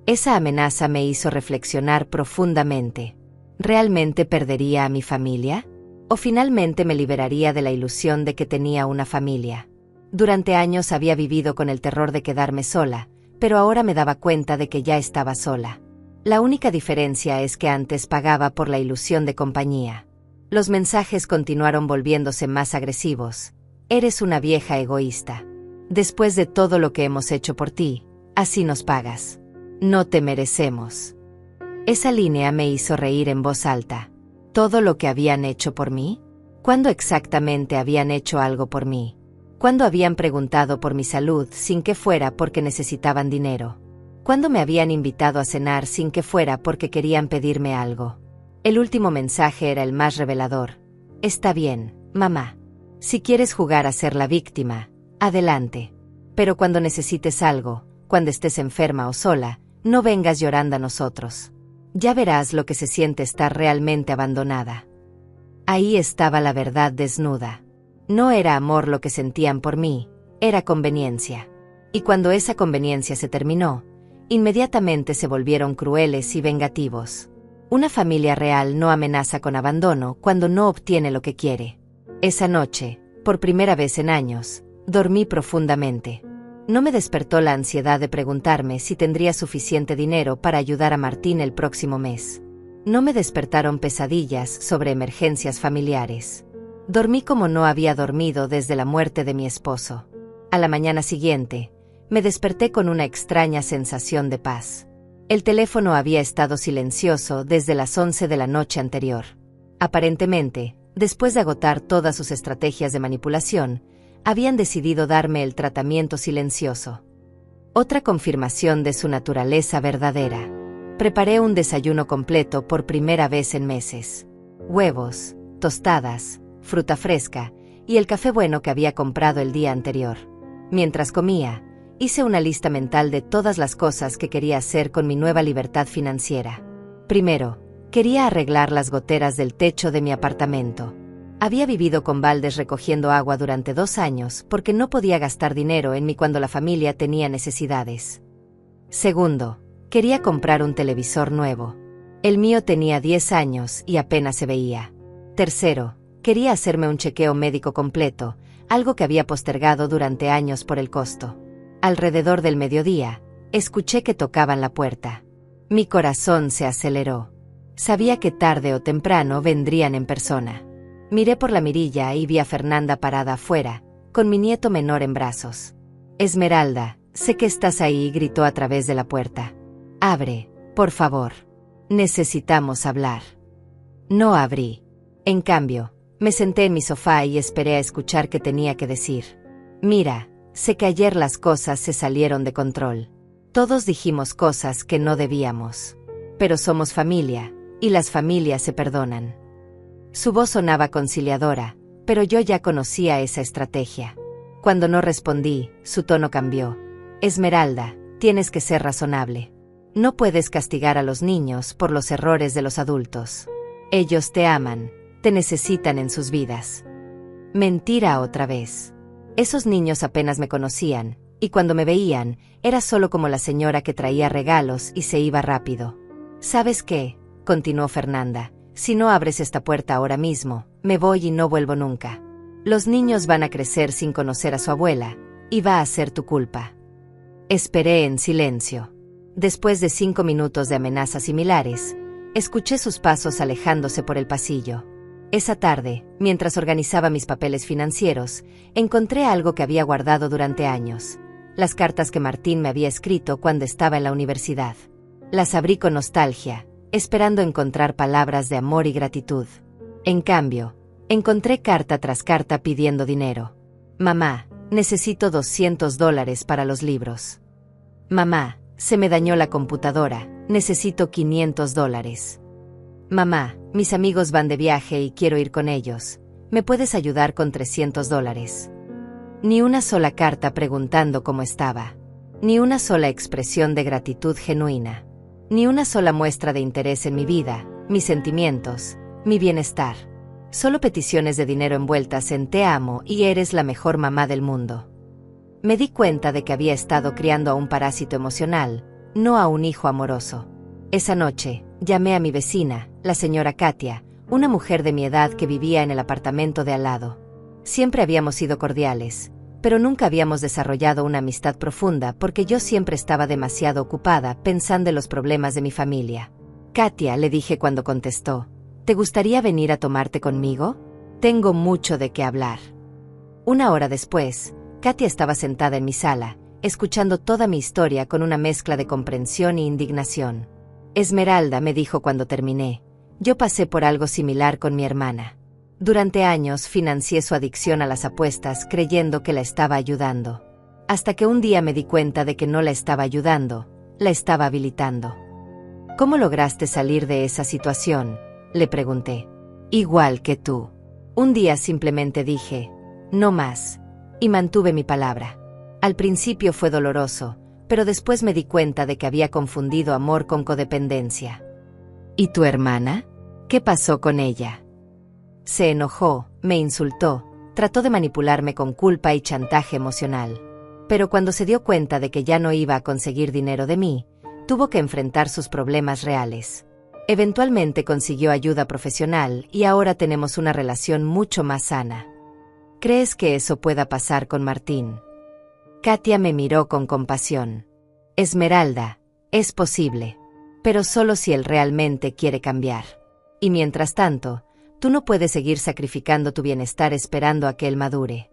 Esa amenaza me hizo reflexionar profundamente. ¿Realmente perdería a mi familia? ¿O finalmente me liberaría de la ilusión de que tenía una familia? Durante años había vivido con el terror de quedarme sola, pero ahora me daba cuenta de que ya estaba sola. La única diferencia es que antes pagaba por la ilusión de compañía. Los mensajes continuaron volviéndose más agresivos. Eres una vieja egoísta. Después de todo lo que hemos hecho por ti, así nos pagas. No te merecemos. Esa línea me hizo reír en voz alta. ¿Todo lo que habían hecho por mí? ¿Cuándo exactamente habían hecho algo por mí? ¿Cuándo habían preguntado por mi salud sin que fuera porque necesitaban dinero? ¿Cuándo me habían invitado a cenar sin que fuera porque querían pedirme algo? El último mensaje era el más revelador. Está bien, mamá. Si quieres jugar a ser la víctima, adelante. Pero cuando necesites algo, cuando estés enferma o sola, no vengas llorando a nosotros. Ya verás lo que se siente estar realmente abandonada. Ahí estaba la verdad desnuda. No era amor lo que sentían por mí, era conveniencia. Y cuando esa conveniencia se terminó, inmediatamente se volvieron crueles y vengativos. Una familia real no amenaza con abandono cuando no obtiene lo que quiere. Esa noche, por primera vez en años, dormí profundamente. No me despertó la ansiedad de preguntarme si tendría suficiente dinero para ayudar a Martín el próximo mes. No me despertaron pesadillas sobre emergencias familiares. Dormí como no había dormido desde la muerte de mi esposo. A la mañana siguiente, me desperté con una extraña sensación de paz. El teléfono había estado silencioso desde las 11 de la noche anterior. Aparentemente, después de agotar todas sus estrategias de manipulación, habían decidido darme el tratamiento silencioso. Otra confirmación de su naturaleza verdadera. Preparé un desayuno completo por primera vez en meses. Huevos, tostadas, fruta fresca y el café bueno que había comprado el día anterior. Mientras comía, hice una lista mental de todas las cosas que quería hacer con mi nueva libertad financiera. Primero, quería arreglar las goteras del techo de mi apartamento. Había vivido con baldes recogiendo agua durante 2 años porque no podía gastar dinero en mí cuando la familia tenía necesidades. Segundo, quería comprar un televisor nuevo. El mío tenía 10 años y apenas se veía. Tercero, quería hacerme un chequeo médico completo, algo que había postergado durante años por el costo. Alrededor del mediodía, escuché que tocaban la puerta. Mi corazón se aceleró. Sabía que tarde o temprano vendrían en persona. Miré por la mirilla y vi a Fernanda parada afuera, con mi nieto menor en brazos. Esmeralda, sé que estás ahí, gritó a través de la puerta. Abre, por favor. Necesitamos hablar. No abrí. En cambio, me senté en mi sofá y esperé a escuchar qué tenía que decir. Mira, sé que ayer las cosas se salieron de control. Todos dijimos cosas que no debíamos. Pero somos familia, y las familias se perdonan. Su voz sonaba conciliadora, pero yo ya conocía esa estrategia. Cuando no respondí, su tono cambió. Esmeralda, tienes que ser razonable. No puedes castigar a los niños por los errores de los adultos. Ellos te aman, te necesitan en sus vidas. Mentira otra vez. Esos niños apenas me conocían, y cuando me veían, era solo como la señora que traía regalos y se iba rápido. ¿Sabes qué?, continuó Fernanda. Si no abres esta puerta ahora mismo, me voy y no vuelvo nunca. Los niños van a crecer sin conocer a su abuela, y va a ser tu culpa. Esperé en silencio. Después de 5 minutos de amenazas similares, escuché sus pasos alejándose por el pasillo. Esa tarde, mientras organizaba mis papeles financieros, encontré algo que había guardado durante años. Las cartas que Martín me había escrito cuando estaba en la universidad. Las abrí con nostalgia, esperando encontrar palabras de amor y gratitud. En cambio, encontré carta tras carta pidiendo dinero. Mamá, necesito $200 para los libros. Mamá, se me dañó la computadora, necesito $500. Mamá, mis amigos van de viaje y quiero ir con ellos. ¿Me puedes ayudar con $300? Ni una sola carta preguntando cómo estaba. Ni una sola expresión de gratitud genuina. Ni una sola muestra de interés en mi vida, mis sentimientos, mi bienestar. Solo peticiones de dinero envueltas en te amo y eres la mejor mamá del mundo. Me di cuenta de que había estado criando a un parásito emocional, no a un hijo amoroso. Esa noche, llamé a mi vecina, la señora Katia, una mujer de mi edad que vivía en el apartamento de al lado. Siempre habíamos sido cordiales, pero nunca habíamos desarrollado una amistad profunda porque yo siempre estaba demasiado ocupada pensando en los problemas de mi familia. Katia, le dije cuando contestó, ¿te gustaría venir a tomarte conmigo? Tengo mucho de qué hablar. Una hora después, Katia estaba sentada en mi sala, escuchando toda mi historia con una mezcla de comprensión e indignación. Esmeralda, me dijo cuando terminé, yo pasé por algo similar con mi hermana. Durante años financié su adicción a las apuestas creyendo que la estaba ayudando. Hasta que un día me di cuenta de que no la estaba ayudando, la estaba habilitando. ¿Cómo lograste salir de esa situación?, le pregunté. Igual que tú. Un día simplemente dije, no más, y mantuve mi palabra. Al principio fue doloroso, pero después me di cuenta de que había confundido amor con codependencia. ¿Y tu hermana? ¿Qué pasó con ella? Se enojó, me insultó, trató de manipularme con culpa y chantaje emocional. Pero cuando se dio cuenta de que ya no iba a conseguir dinero de mí, tuvo que enfrentar sus problemas reales. Eventualmente consiguió ayuda profesional y ahora tenemos una relación mucho más sana. ¿Crees que eso pueda pasar con Martín? Katia me miró con compasión. Esmeralda, es posible, pero solo si él realmente quiere cambiar. Y mientras tanto, tú no puedes seguir sacrificando tu bienestar esperando a que él madure.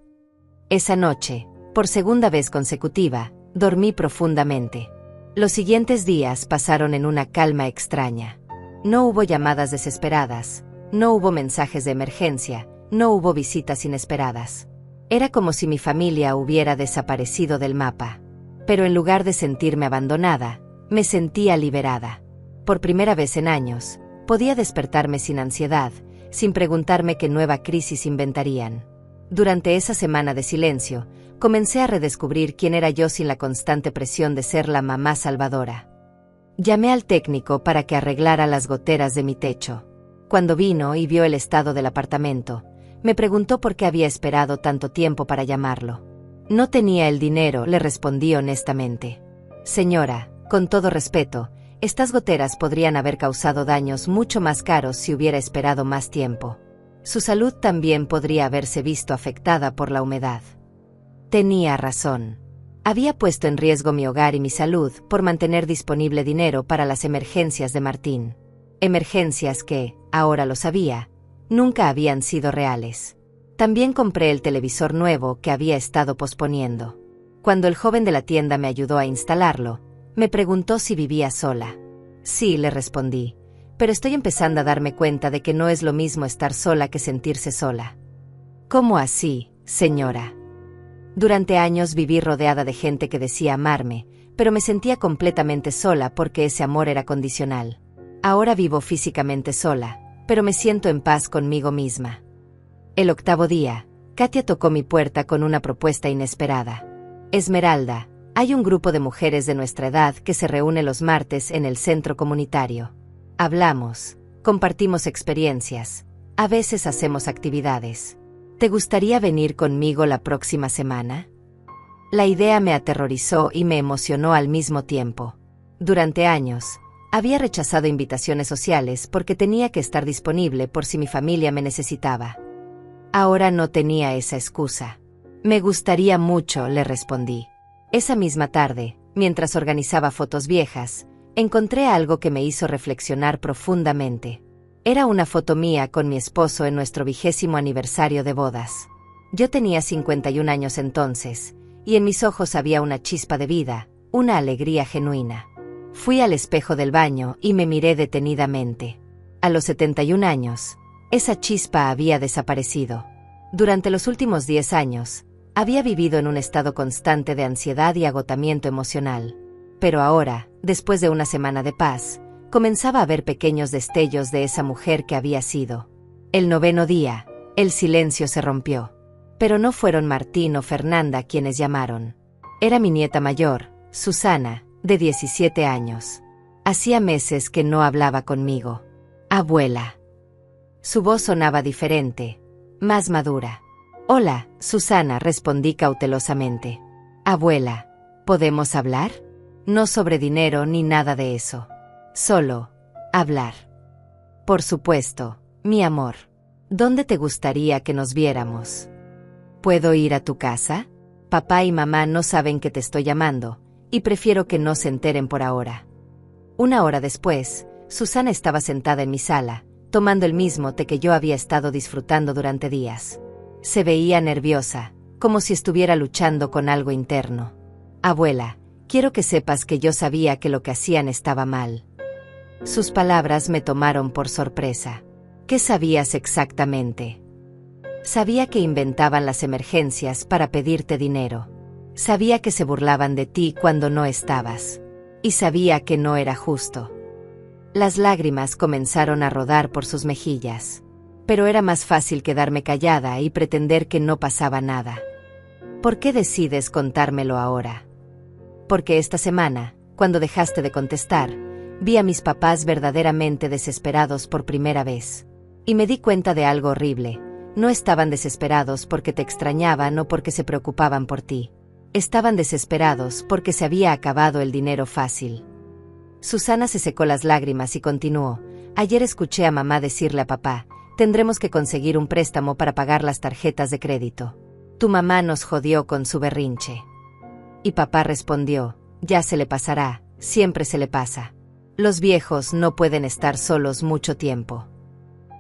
Esa noche, por segunda vez consecutiva, dormí profundamente. Los siguientes días pasaron en una calma extraña. No hubo llamadas desesperadas, no hubo mensajes de emergencia, no hubo visitas inesperadas. Era como si mi familia hubiera desaparecido del mapa. Pero en lugar de sentirme abandonada, me sentía liberada. Por primera vez en años, podía despertarme sin ansiedad, sin preguntarme qué nueva crisis inventarían. Durante esa semana de silencio, comencé a redescubrir quién era yo sin la constante presión de ser la mamá salvadora. Llamé al técnico para que arreglara las goteras de mi techo. Cuando vino y vio el estado del apartamento, me preguntó por qué había esperado tanto tiempo para llamarlo. No tenía el dinero, le respondí honestamente. Señora, con todo respeto, estas goteras podrían haber causado daños mucho más caros si hubiera esperado más tiempo. Su salud también podría haberse visto afectada por la humedad. Tenía razón. Había puesto en riesgo mi hogar y mi salud por mantener disponible dinero para las emergencias de Martín. Emergencias que, ahora lo sabía, nunca habían sido reales. También compré el televisor nuevo que había estado posponiendo. Cuando el joven de la tienda me ayudó a instalarlo, me preguntó si vivía sola. Sí, le respondí, pero estoy empezando a darme cuenta de que no es lo mismo estar sola que sentirse sola. ¿Cómo así, señora? Durante años viví rodeada de gente que decía amarme, pero me sentía completamente sola porque ese amor era condicional. Ahora vivo físicamente sola, pero me siento en paz conmigo misma. El octavo día, Katia tocó mi puerta con una propuesta inesperada. Esmeralda, hay un grupo de mujeres de nuestra edad que se reúne los martes en el centro comunitario. Hablamos, compartimos experiencias, a veces hacemos actividades. ¿Te gustaría venir conmigo la próxima semana? La idea me aterrorizó y me emocionó al mismo tiempo. Durante años, había rechazado invitaciones sociales porque tenía que estar disponible por si mi familia me necesitaba. Ahora no tenía esa excusa. Me gustaría mucho, le respondí. Esa misma tarde, mientras organizaba fotos viejas, encontré algo que me hizo reflexionar profundamente. Era una foto mía con mi esposo en nuestro 20º aniversario de bodas. Yo tenía 51 años entonces, y en mis ojos había una chispa de vida, una alegría genuina. Fui al espejo del baño y me miré detenidamente. A los 71 años, esa chispa había desaparecido. Durante los últimos 10 años, había vivido en un estado constante de ansiedad y agotamiento emocional. Pero ahora, después de una semana de paz, comenzaba a ver pequeños destellos de esa mujer que había sido. El 9º día, el silencio se rompió. Pero no fueron Martín o Fernanda quienes llamaron. Era mi nieta mayor, Susana, de 17 años. Hacía meses que no hablaba conmigo. Abuela. Su voz sonaba diferente, más madura. Hola, Susana, respondí cautelosamente. Abuela, ¿podemos hablar? No sobre dinero ni nada de eso. Solo, hablar. Por supuesto, mi amor. ¿Dónde te gustaría que nos viéramos? ¿Puedo ir a tu casa? Papá y mamá no saben que te estoy llamando, y prefiero que no se enteren por ahora. 1 hora después, Susana estaba sentada en mi sala, tomando el mismo té que yo había estado disfrutando durante días. Se veía nerviosa, como si estuviera luchando con algo interno. Abuela, quiero que sepas que yo sabía que lo que hacían estaba mal. Sus palabras me tomaron por sorpresa. ¿Qué sabías exactamente? Sabía que inventaban las emergencias para pedirte dinero. Sabía que se burlaban de ti cuando no estabas. Y sabía que no era justo. Las lágrimas comenzaron a rodar por sus mejillas. Pero era más fácil quedarme callada y pretender que no pasaba nada. ¿Por qué decides contármelo ahora? Porque esta semana, cuando dejaste de contestar, vi a mis papás verdaderamente desesperados por primera vez. Y me di cuenta de algo horrible. No estaban desesperados porque te extrañaban o porque se preocupaban por ti. Estaban desesperados porque se había acabado el dinero fácil. Susana se secó las lágrimas y continuó. Ayer escuché a mamá decirle a papá, tendremos que conseguir un préstamo para pagar las tarjetas de crédito. Tu mamá nos jodió con su berrinche. Y papá respondió, ya se le pasará, siempre se le pasa. Los viejos no pueden estar solos mucho tiempo.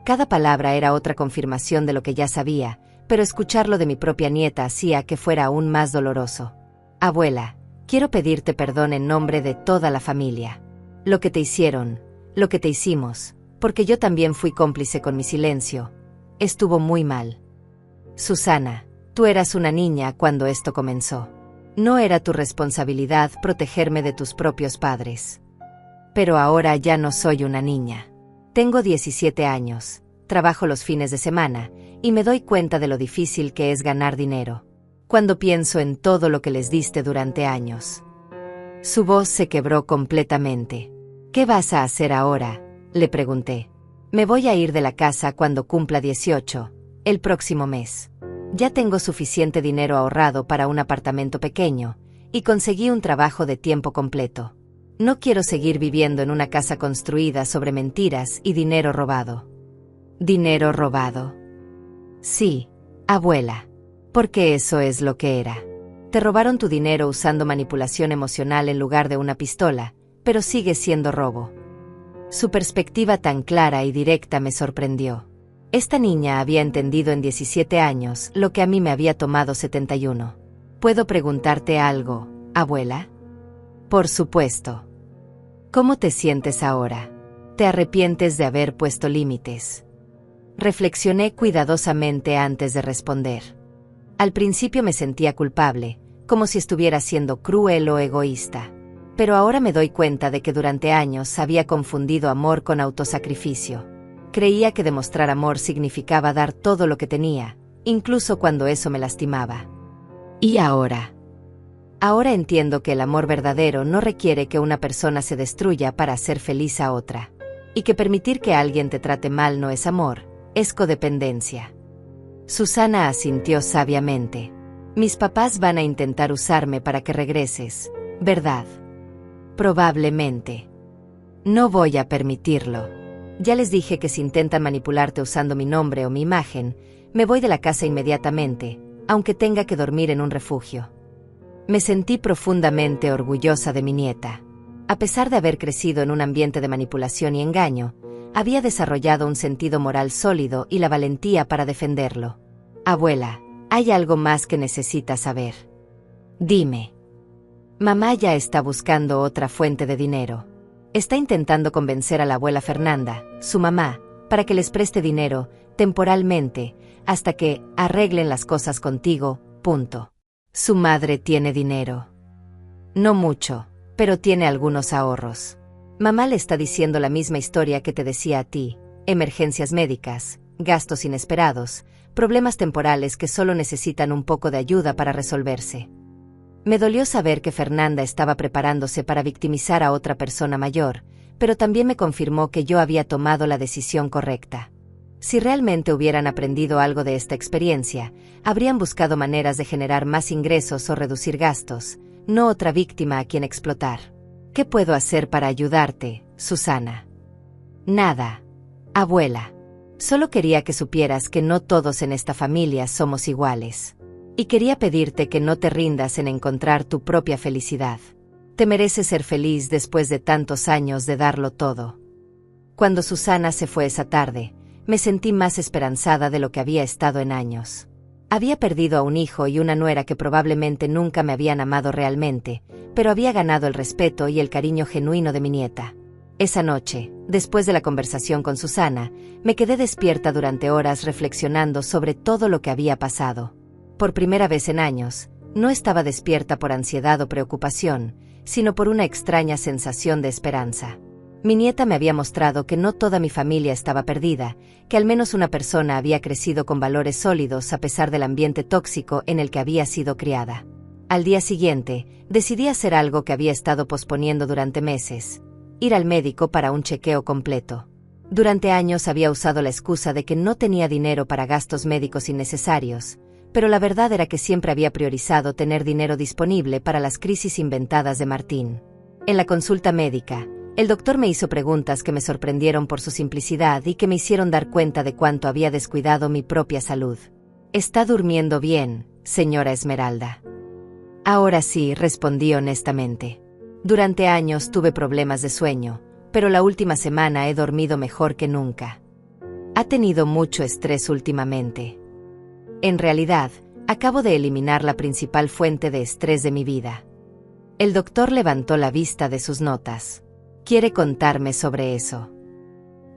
Cada palabra era otra confirmación de lo que ya sabía, pero escucharlo de mi propia nieta hacía que fuera aún más doloroso. Abuela, quiero pedirte perdón en nombre de toda la familia. Lo que te hicieron, lo que te hicimos, porque yo también fui cómplice con mi silencio. Estuvo muy mal. Susana, tú eras una niña cuando esto comenzó. No era tu responsabilidad protegerme de tus propios padres. Pero ahora ya no soy una niña. Tengo 17 años, trabajo los fines de semana, y me doy cuenta de lo difícil que es ganar dinero. Cuando pienso en todo lo que les diste durante años. Su voz se quebró completamente. ¿Qué vas a hacer ahora?, le pregunté. Me voy a ir de la casa cuando cumpla 18, el próximo mes. Ya tengo suficiente dinero ahorrado para un apartamento pequeño, y conseguí un trabajo de tiempo completo. No quiero seguir viviendo en una casa construida sobre mentiras y dinero robado. ¿Dinero robado? Sí, abuela. Porque eso es lo que era. Te robaron tu dinero usando manipulación emocional en lugar de una pistola, pero sigue siendo robo. Su perspectiva tan clara y directa me sorprendió. Esta niña había entendido en 17 años lo que a mí me había tomado 71. ¿Puedo preguntarte algo, abuela? Por supuesto. ¿Cómo te sientes ahora? ¿Te arrepientes de haber puesto límites? Reflexioné cuidadosamente antes de responder. Al principio me sentía culpable, como si estuviera siendo cruel o egoísta. Pero ahora me doy cuenta de que durante años había confundido amor con autosacrificio. Creía que demostrar amor significaba dar todo lo que tenía, incluso cuando eso me lastimaba. ¿Y ahora? Ahora entiendo que el amor verdadero no requiere que una persona se destruya para hacer feliz a otra. Y que permitir que alguien te trate mal no es amor, es codependencia. Susana asintió sabiamente. Mis papás van a intentar usarme para que regreses, ¿verdad? Probablemente. No voy a permitirlo. Ya les dije que si intentan manipularte usando mi nombre o mi imagen, me voy de la casa inmediatamente, aunque tenga que dormir en un refugio. Me sentí profundamente orgullosa de mi nieta. A pesar de haber crecido en un ambiente de manipulación y engaño, había desarrollado un sentido moral sólido y la valentía para defenderlo. Abuela, hay algo más que necesitas saber. Dime. Mamá ya está buscando otra fuente de dinero. Está intentando convencer a la abuela Fernanda, su mamá, para que les preste dinero, temporalmente, hasta que arreglen las cosas contigo, punto. Su madre tiene dinero. No mucho, pero tiene algunos ahorros. Mamá le está diciendo la misma historia que te decía a ti: emergencias médicas, gastos inesperados, problemas temporales que solo necesitan un poco de ayuda para resolverse. Me dolió saber que Fernanda estaba preparándose para victimizar a otra persona mayor, pero también me confirmó que yo había tomado la decisión correcta. Si realmente hubieran aprendido algo de esta experiencia, habrían buscado maneras de generar más ingresos o reducir gastos, no otra víctima a quien explotar. ¿Qué puedo hacer para ayudarte, Susana? Nada, abuela. Solo quería que supieras que no todos en esta familia somos iguales. Y quería pedirte que no te rindas en encontrar tu propia felicidad. Te mereces ser feliz después de tantos años de darlo todo. Cuando Susana se fue esa tarde, me sentí más esperanzada de lo que había estado en años. Había perdido a un hijo y una nuera que probablemente nunca me habían amado realmente, pero había ganado el respeto y el cariño genuino de mi nieta. Esa noche, después de la conversación con Susana, me quedé despierta durante horas reflexionando sobre todo lo que había pasado. Por primera vez en años, no estaba despierta por ansiedad o preocupación, sino por una extraña sensación de esperanza. Mi nieta me había mostrado que no toda mi familia estaba perdida, que al menos una persona había crecido con valores sólidos a pesar del ambiente tóxico en el que había sido criada. Al día siguiente, decidí hacer algo que había estado posponiendo durante meses: ir al médico para un chequeo completo. Durante años había usado la excusa de que no tenía dinero para gastos médicos innecesarios, pero la verdad era que siempre había priorizado tener dinero disponible para las crisis inventadas de Martín. En la consulta médica, el doctor me hizo preguntas que me sorprendieron por su simplicidad y que me hicieron dar cuenta de cuánto había descuidado mi propia salud. «¿Está durmiendo bien, señora Esmeralda?» Ahora sí, respondí honestamente. Durante años tuve problemas de sueño, pero la última semana he dormido mejor que nunca. ¿Ha tenido mucho estrés últimamente? En realidad, acabo de eliminar la principal fuente de estrés de mi vida. El doctor levantó la vista de sus notas. ¿Quiere contarme sobre eso?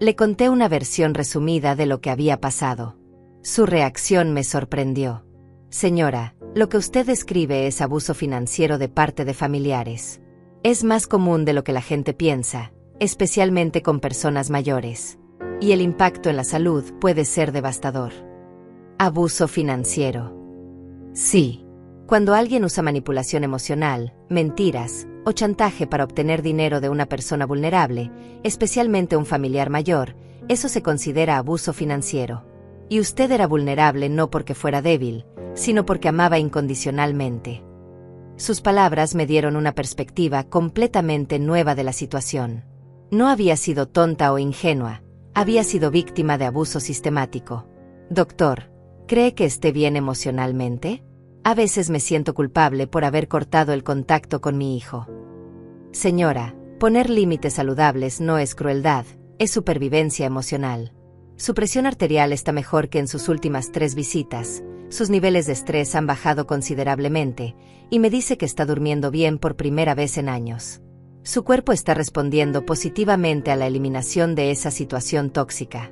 Le conté una versión resumida de lo que había pasado. Su reacción me sorprendió. Señora, lo que usted describe es abuso financiero de parte de familiares. Es más común de lo que la gente piensa, especialmente con personas mayores. Y el impacto en la salud puede ser devastador. Abuso financiero. Sí. Cuando alguien usa manipulación emocional, mentiras o chantaje para obtener dinero de una persona vulnerable, especialmente un familiar mayor, eso se considera abuso financiero. Y usted era vulnerable no porque fuera débil, sino porque amaba incondicionalmente. Sus palabras me dieron una perspectiva completamente nueva de la situación. No había sido tonta o ingenua, había sido víctima de abuso sistemático. Doctor, ¿cree que esté bien emocionalmente? A veces me siento culpable por haber cortado el contacto con mi hijo. Señora, poner límites saludables no es crueldad, es supervivencia emocional. Su presión arterial está mejor que en sus últimas 3 visitas, sus niveles de estrés han bajado considerablemente, y me dice que está durmiendo bien por primera vez en años. Su cuerpo está respondiendo positivamente a la eliminación de esa situación tóxica.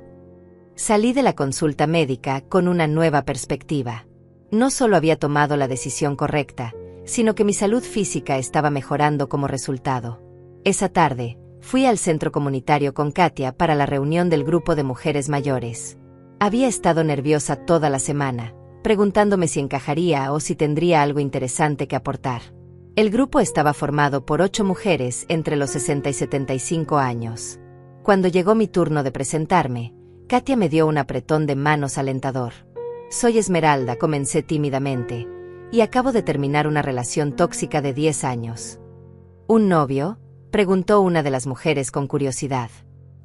Salí de la consulta médica con una nueva perspectiva. No solo había tomado la decisión correcta, sino que mi salud física estaba mejorando como resultado. Esa tarde, fui al centro comunitario con Katia para la reunión del grupo de mujeres mayores. Había estado nerviosa toda la semana, preguntándome si encajaría o si tendría algo interesante que aportar. El grupo estaba formado por 8 mujeres entre los 60 y 75 años. Cuando llegó mi turno de presentarme, Katia me dio un apretón de manos alentador. Soy Esmeralda, comencé tímidamente, y acabo de terminar una relación tóxica de 10 años. ¿Un novio?, preguntó una de las mujeres con curiosidad.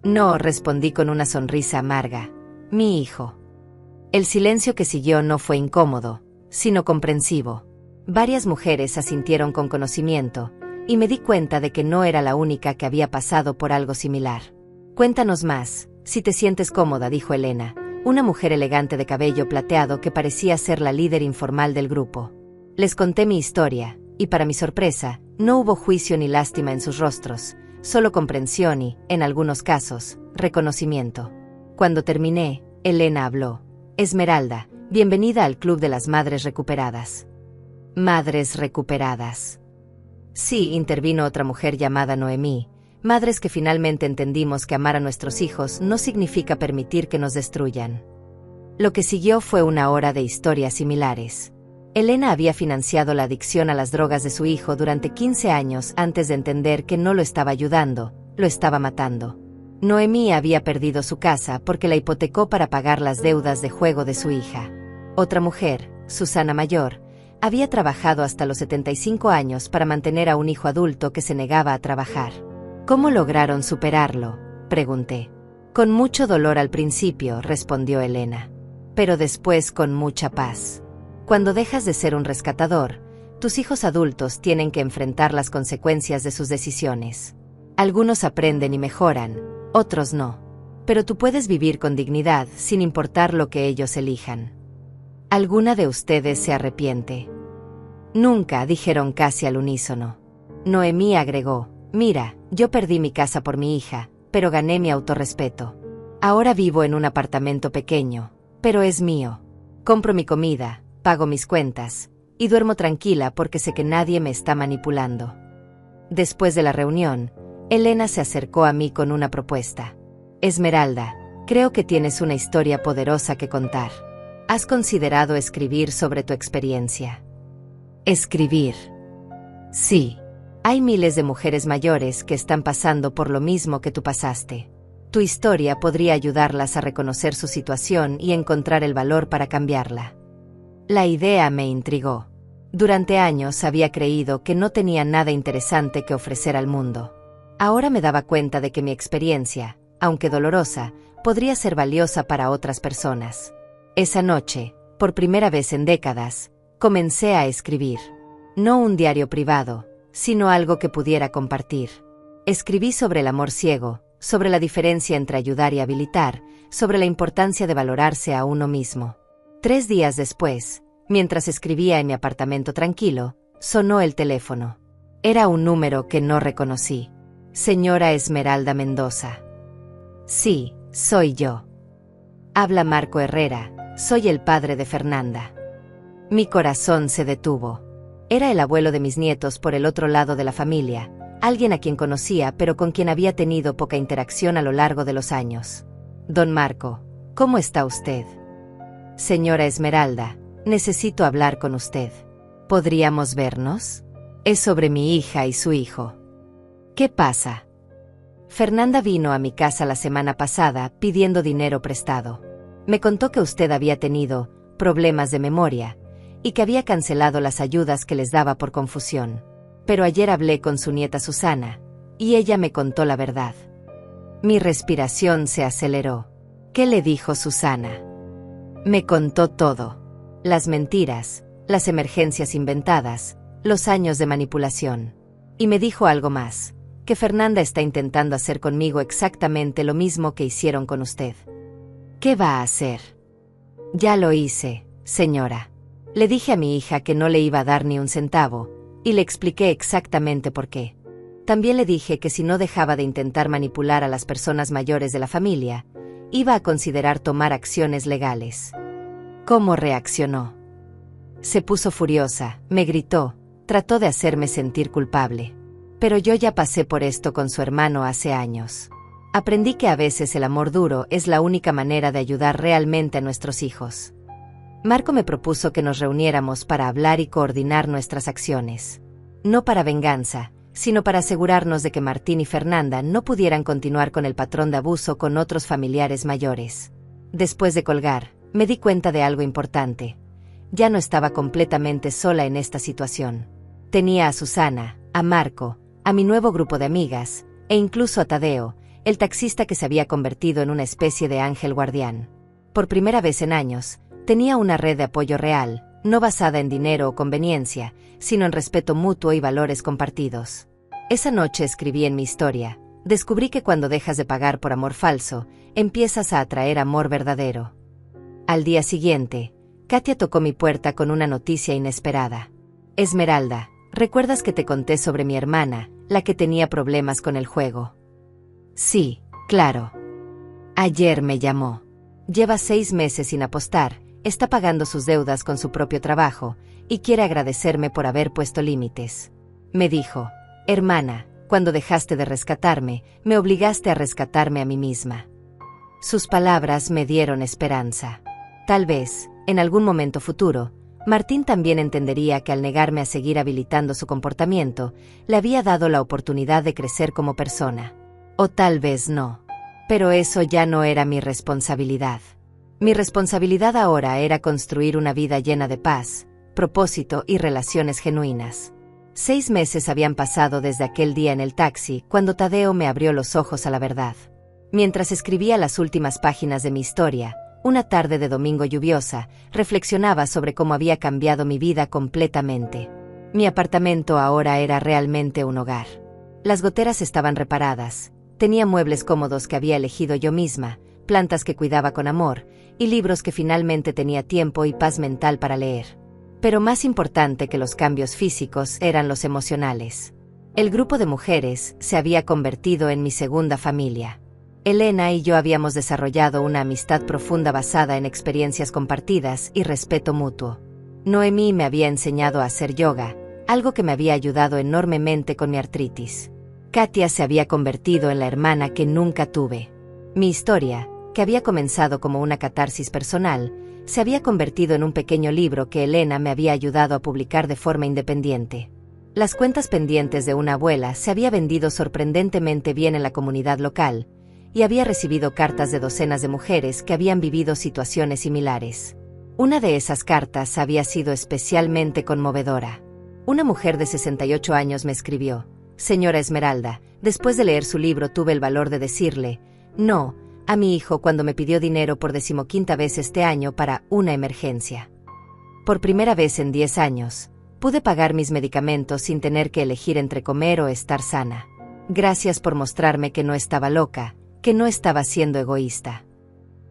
No, respondí con una sonrisa amarga. Mi hijo. El silencio que siguió no fue incómodo, sino comprensivo. Varias mujeres asintieron con conocimiento, y me di cuenta de que no era la única que había pasado por algo similar. Cuéntanos más, si te sientes cómoda, dijo Elena, una mujer elegante de cabello plateado que parecía ser la líder informal del grupo. Les conté mi historia, y para mi sorpresa, no hubo juicio ni lástima en sus rostros, solo comprensión y, en algunos casos, reconocimiento. Cuando terminé, Elena habló. Esmeralda, bienvenida al Club de las Madres Recuperadas. Madres recuperadas. Sí, intervino otra mujer llamada Noemí, madres que finalmente entendimos que amar a nuestros hijos no significa permitir que nos destruyan. Lo que siguió fue una hora de historias similares. Elena había financiado la adicción a las drogas de su hijo durante 15 años antes de entender que no lo estaba ayudando, lo estaba matando. Noemí había perdido su casa porque la hipotecó para pagar las deudas de juego de su hija. Otra mujer, Susana Mayor, había trabajado hasta los 75 años para mantener a un hijo adulto que se negaba a trabajar. ¿Cómo lograron superarlo?, pregunté. Con mucho dolor al principio, respondió Elena. Pero después con mucha paz. Cuando dejas de ser un rescatador, tus hijos adultos tienen que enfrentar las consecuencias de sus decisiones. Algunos aprenden y mejoran, otros no. Pero tú puedes vivir con dignidad sin importar lo que ellos elijan. ¿Alguna de ustedes se arrepiente? Nunca, dijeron casi al unísono. Noemí agregó, mira, yo perdí mi casa por mi hija, pero gané mi autorrespeto. Ahora vivo en un apartamento pequeño, pero es mío. Compro mi comida, pago mis cuentas, y duermo tranquila porque sé que nadie me está manipulando. Después de la reunión, Elena se acercó a mí con una propuesta. Esmeralda, creo que tienes una historia poderosa que contar. ¿Has considerado escribir sobre tu experiencia? Escribir. Sí. Hay miles de mujeres mayores que están pasando por lo mismo que tú pasaste. Tu historia podría ayudarlas a reconocer su situación y encontrar el valor para cambiarla. La idea me intrigó. Durante años había creído que no tenía nada interesante que ofrecer al mundo. Ahora me daba cuenta de que mi experiencia, aunque dolorosa, podría ser valiosa para otras personas. Esa noche, por primera vez en décadas, comencé a escribir. No un diario privado, sino algo que pudiera compartir. Escribí sobre el amor ciego, sobre la diferencia entre ayudar y habilitar, sobre la importancia de valorarse a uno mismo. 3 días después, mientras escribía en mi apartamento tranquilo, sonó el teléfono. Era un número que no reconocí. Señora Esmeralda Mendoza. Sí, soy yo. Habla Marco Herrera, soy el padre de Fernanda. Mi corazón se detuvo. Era el abuelo de mis nietos por el otro lado de la familia, alguien a quien conocía pero con quien había tenido poca interacción a lo largo de los años. Don Marco, ¿cómo está usted? Señora Esmeralda, necesito hablar con usted. ¿Podríamos vernos? Es sobre mi hija y su hijo. ¿Qué pasa? Fernanda vino a mi casa la semana pasada pidiendo dinero prestado. Me contó que usted había tenido problemas de memoria y que había cancelado las ayudas que les daba por confusión. Pero ayer hablé con su nieta Susana, y ella me contó la verdad. Mi respiración se aceleró. ¿Qué le dijo Susana? Me contó todo. Las mentiras, las emergencias inventadas, los años de manipulación. Y me dijo algo más, que Fernanda está intentando hacer conmigo exactamente lo mismo que hicieron con usted. ¿Qué va a hacer? Ya lo hice, señora. Le dije a mi hija que no le iba a dar ni un centavo, y le expliqué exactamente por qué. También le dije que si no dejaba de intentar manipular a las personas mayores de la familia, iba a considerar tomar acciones legales. ¿Cómo reaccionó? Se puso furiosa, me gritó, trató de hacerme sentir culpable. Pero yo ya pasé por esto con su hermano hace años. Aprendí que a veces el amor duro es la única manera de ayudar realmente a nuestros hijos. Marco me propuso que nos reuniéramos para hablar y coordinar nuestras acciones. No para venganza, sino para asegurarnos de que Martín y Fernanda no pudieran continuar con el patrón de abuso con otros familiares mayores. Después de colgar, me di cuenta de algo importante. Ya no estaba completamente sola en esta situación. Tenía a Susana, a Marco, a mi nuevo grupo de amigas, e incluso a Tadeo, el taxista que se había convertido en una especie de ángel guardián. Por primera vez en años, tenía una red de apoyo real, no basada en dinero o conveniencia, sino en respeto mutuo y valores compartidos. Esa noche escribí en mi historia, descubrí que cuando dejas de pagar por amor falso, empiezas a atraer amor verdadero. Al día siguiente, Katia tocó mi puerta con una noticia inesperada. Esmeralda, ¿recuerdas que te conté sobre mi hermana, la que tenía problemas con el juego? Sí, claro. Ayer me llamó. Lleva 6 meses sin apostar, está pagando sus deudas con su propio trabajo, y quiere agradecerme por haber puesto límites. Me dijo, hermana, Cuando dejaste de rescatarme, me obligaste a rescatarme a mí misma. Sus palabras me dieron esperanza. Tal vez, en algún momento futuro, Martín también entendería que al negarme a seguir habilitando su comportamiento, le había dado la oportunidad de crecer como persona. O tal vez no. Pero eso ya no era mi responsabilidad. Mi responsabilidad ahora era construir una vida llena de paz, propósito y relaciones genuinas. 6 meses habían pasado desde aquel día en el taxi, cuando Tadeo me abrió los ojos a la verdad. Mientras escribía las últimas páginas de mi historia, una tarde de domingo lluviosa, reflexionaba sobre cómo había cambiado mi vida completamente. Mi apartamento ahora era realmente un hogar. Las goteras estaban reparadas, tenía muebles cómodos que había elegido yo misma, plantas que cuidaba con amor, y libros que finalmente tenía tiempo y paz mental para leer. Pero más importante que los cambios físicos eran los emocionales. El grupo de mujeres se había convertido en mi segunda familia. Elena y yo habíamos desarrollado una amistad profunda basada en experiencias compartidas y respeto mutuo. Noemí me había enseñado a hacer yoga, algo que me había ayudado enormemente con mi artritis. Katia se había convertido en la hermana que nunca tuve. Mi historia, que había comenzado como una catarsis personal, se había convertido en un pequeño libro que Elena me había ayudado a publicar de forma independiente. Las cuentas pendientes de una abuela se había vendido sorprendentemente bien en la comunidad local, y había recibido cartas de docenas de mujeres que habían vivido situaciones similares. Una de esas cartas había sido especialmente conmovedora. Una mujer de 68 años me escribió: «Señora Esmeralda, después de leer su libro tuve el valor de decirle no a mi hijo cuando me pidió dinero por 15ª vez este año para una emergencia. Por primera vez en 10 años, pude pagar mis medicamentos sin tener que elegir entre comer o estar sana. Gracias por mostrarme que no estaba loca, que no estaba siendo egoísta».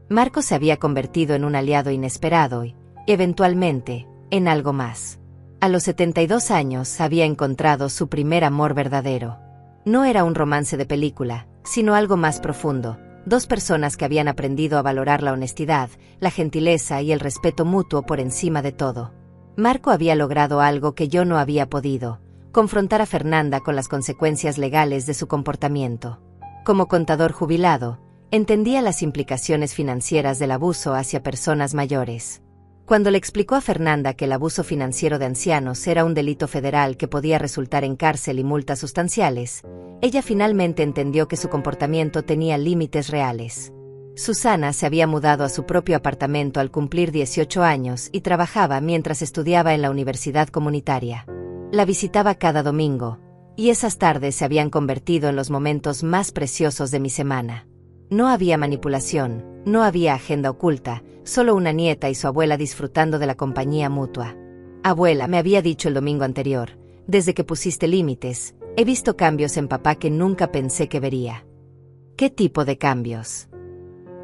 Marco se había convertido en un aliado inesperado y, eventualmente, en algo más. A los 72 años había encontrado su primer amor verdadero. No era un romance de película, sino algo más profundo. 2 personas que habían aprendido a valorar la honestidad, la gentileza y el respeto mutuo por encima de todo. Marco había logrado algo que yo no había podido: confrontar a Fernanda con las consecuencias legales de su comportamiento. Como contador jubilado, entendía las implicaciones financieras del abuso hacia personas mayores. Cuando le explicó a Fernanda que el abuso financiero de ancianos era un delito federal que podía resultar en cárcel y multas sustanciales, ella finalmente entendió que su comportamiento tenía límites reales. Susana se había mudado a su propio apartamento al cumplir 18 años y trabajaba mientras estudiaba en la universidad comunitaria. La visitaba cada domingo, y esas tardes se habían convertido en los momentos más preciosos de mi semana. No había manipulación, no había agenda oculta, solo una nieta y su abuela disfrutando de la compañía mutua. «Abuela», me había dicho el domingo anterior, «desde que pusiste límites, he visto cambios en papá que nunca pensé que vería». «¿Qué tipo de cambios?»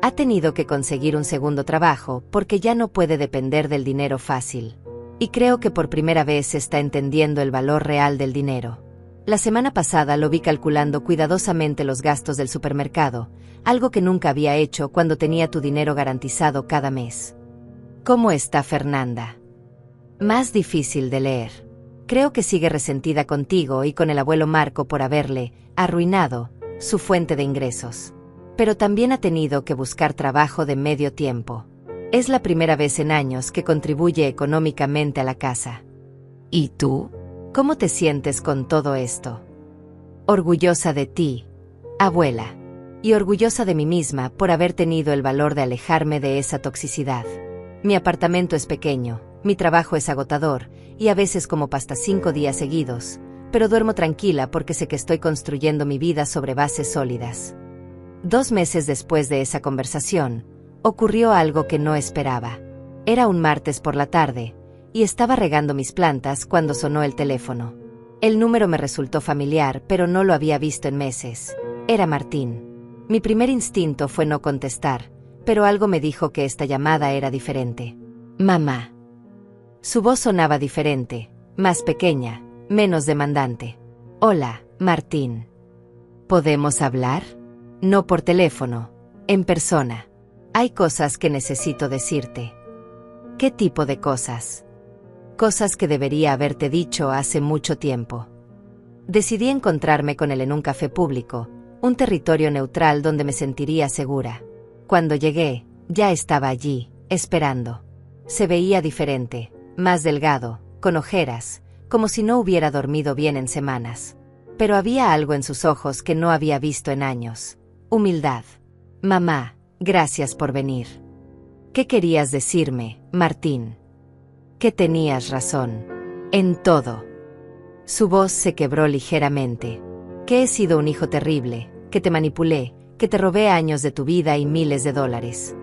«Ha tenido que conseguir un segundo trabajo porque ya no puede depender del dinero fácil. Y creo que por primera vez está entendiendo el valor real del dinero. La semana pasada lo vi calculando cuidadosamente los gastos del supermercado, algo que nunca había hecho cuando tenía tu dinero garantizado cada mes». «¿Cómo está Fernanda?» «Más difícil de leer. Creo que sigue resentida contigo y con el abuelo Marco por haberle arruinado su fuente de ingresos. Pero también ha tenido que buscar trabajo de medio tiempo. Es la primera vez en años que contribuye económicamente a la casa». «¿Y tú? ¿Cómo te sientes con todo esto?» «Orgullosa de ti, abuela. Y orgullosa de mí misma por haber tenido el valor de alejarme de esa toxicidad. Mi apartamento es pequeño, mi trabajo es agotador, y a veces como pasta 5 días seguidos, pero duermo tranquila porque sé que estoy construyendo mi vida sobre bases sólidas». 2 meses después de esa conversación, ocurrió algo que no esperaba. Era un martes por la tarde, y estaba regando mis plantas cuando sonó el teléfono. El número me resultó familiar, pero no lo había visto en meses. Era Martín. Mi primer instinto fue no contestar, pero algo me dijo que esta llamada era diferente. «Mamá». Su voz sonaba diferente, más pequeña, menos demandante. «Hola, Martín. ¿Podemos hablar? No por teléfono, en persona. Hay cosas que necesito decirte». «¿Qué tipo de cosas?» «Cosas que debería haberte dicho hace mucho tiempo». Decidí encontrarme con él en un café público, un territorio neutral donde me sentiría segura. Cuando llegué, ya estaba allí, esperando. Se veía diferente, más delgado, con ojeras, como si no hubiera dormido bien en semanas. Pero había algo en sus ojos que no había visto en años. Humildad. Mamá, gracias por venir. ¿Qué querías decirme, Martín? Que tenías razón. En todo. Su voz se quebró ligeramente. Que he sido un hijo terrible, que te manipulé, que te robé años de tu vida y miles de dólares.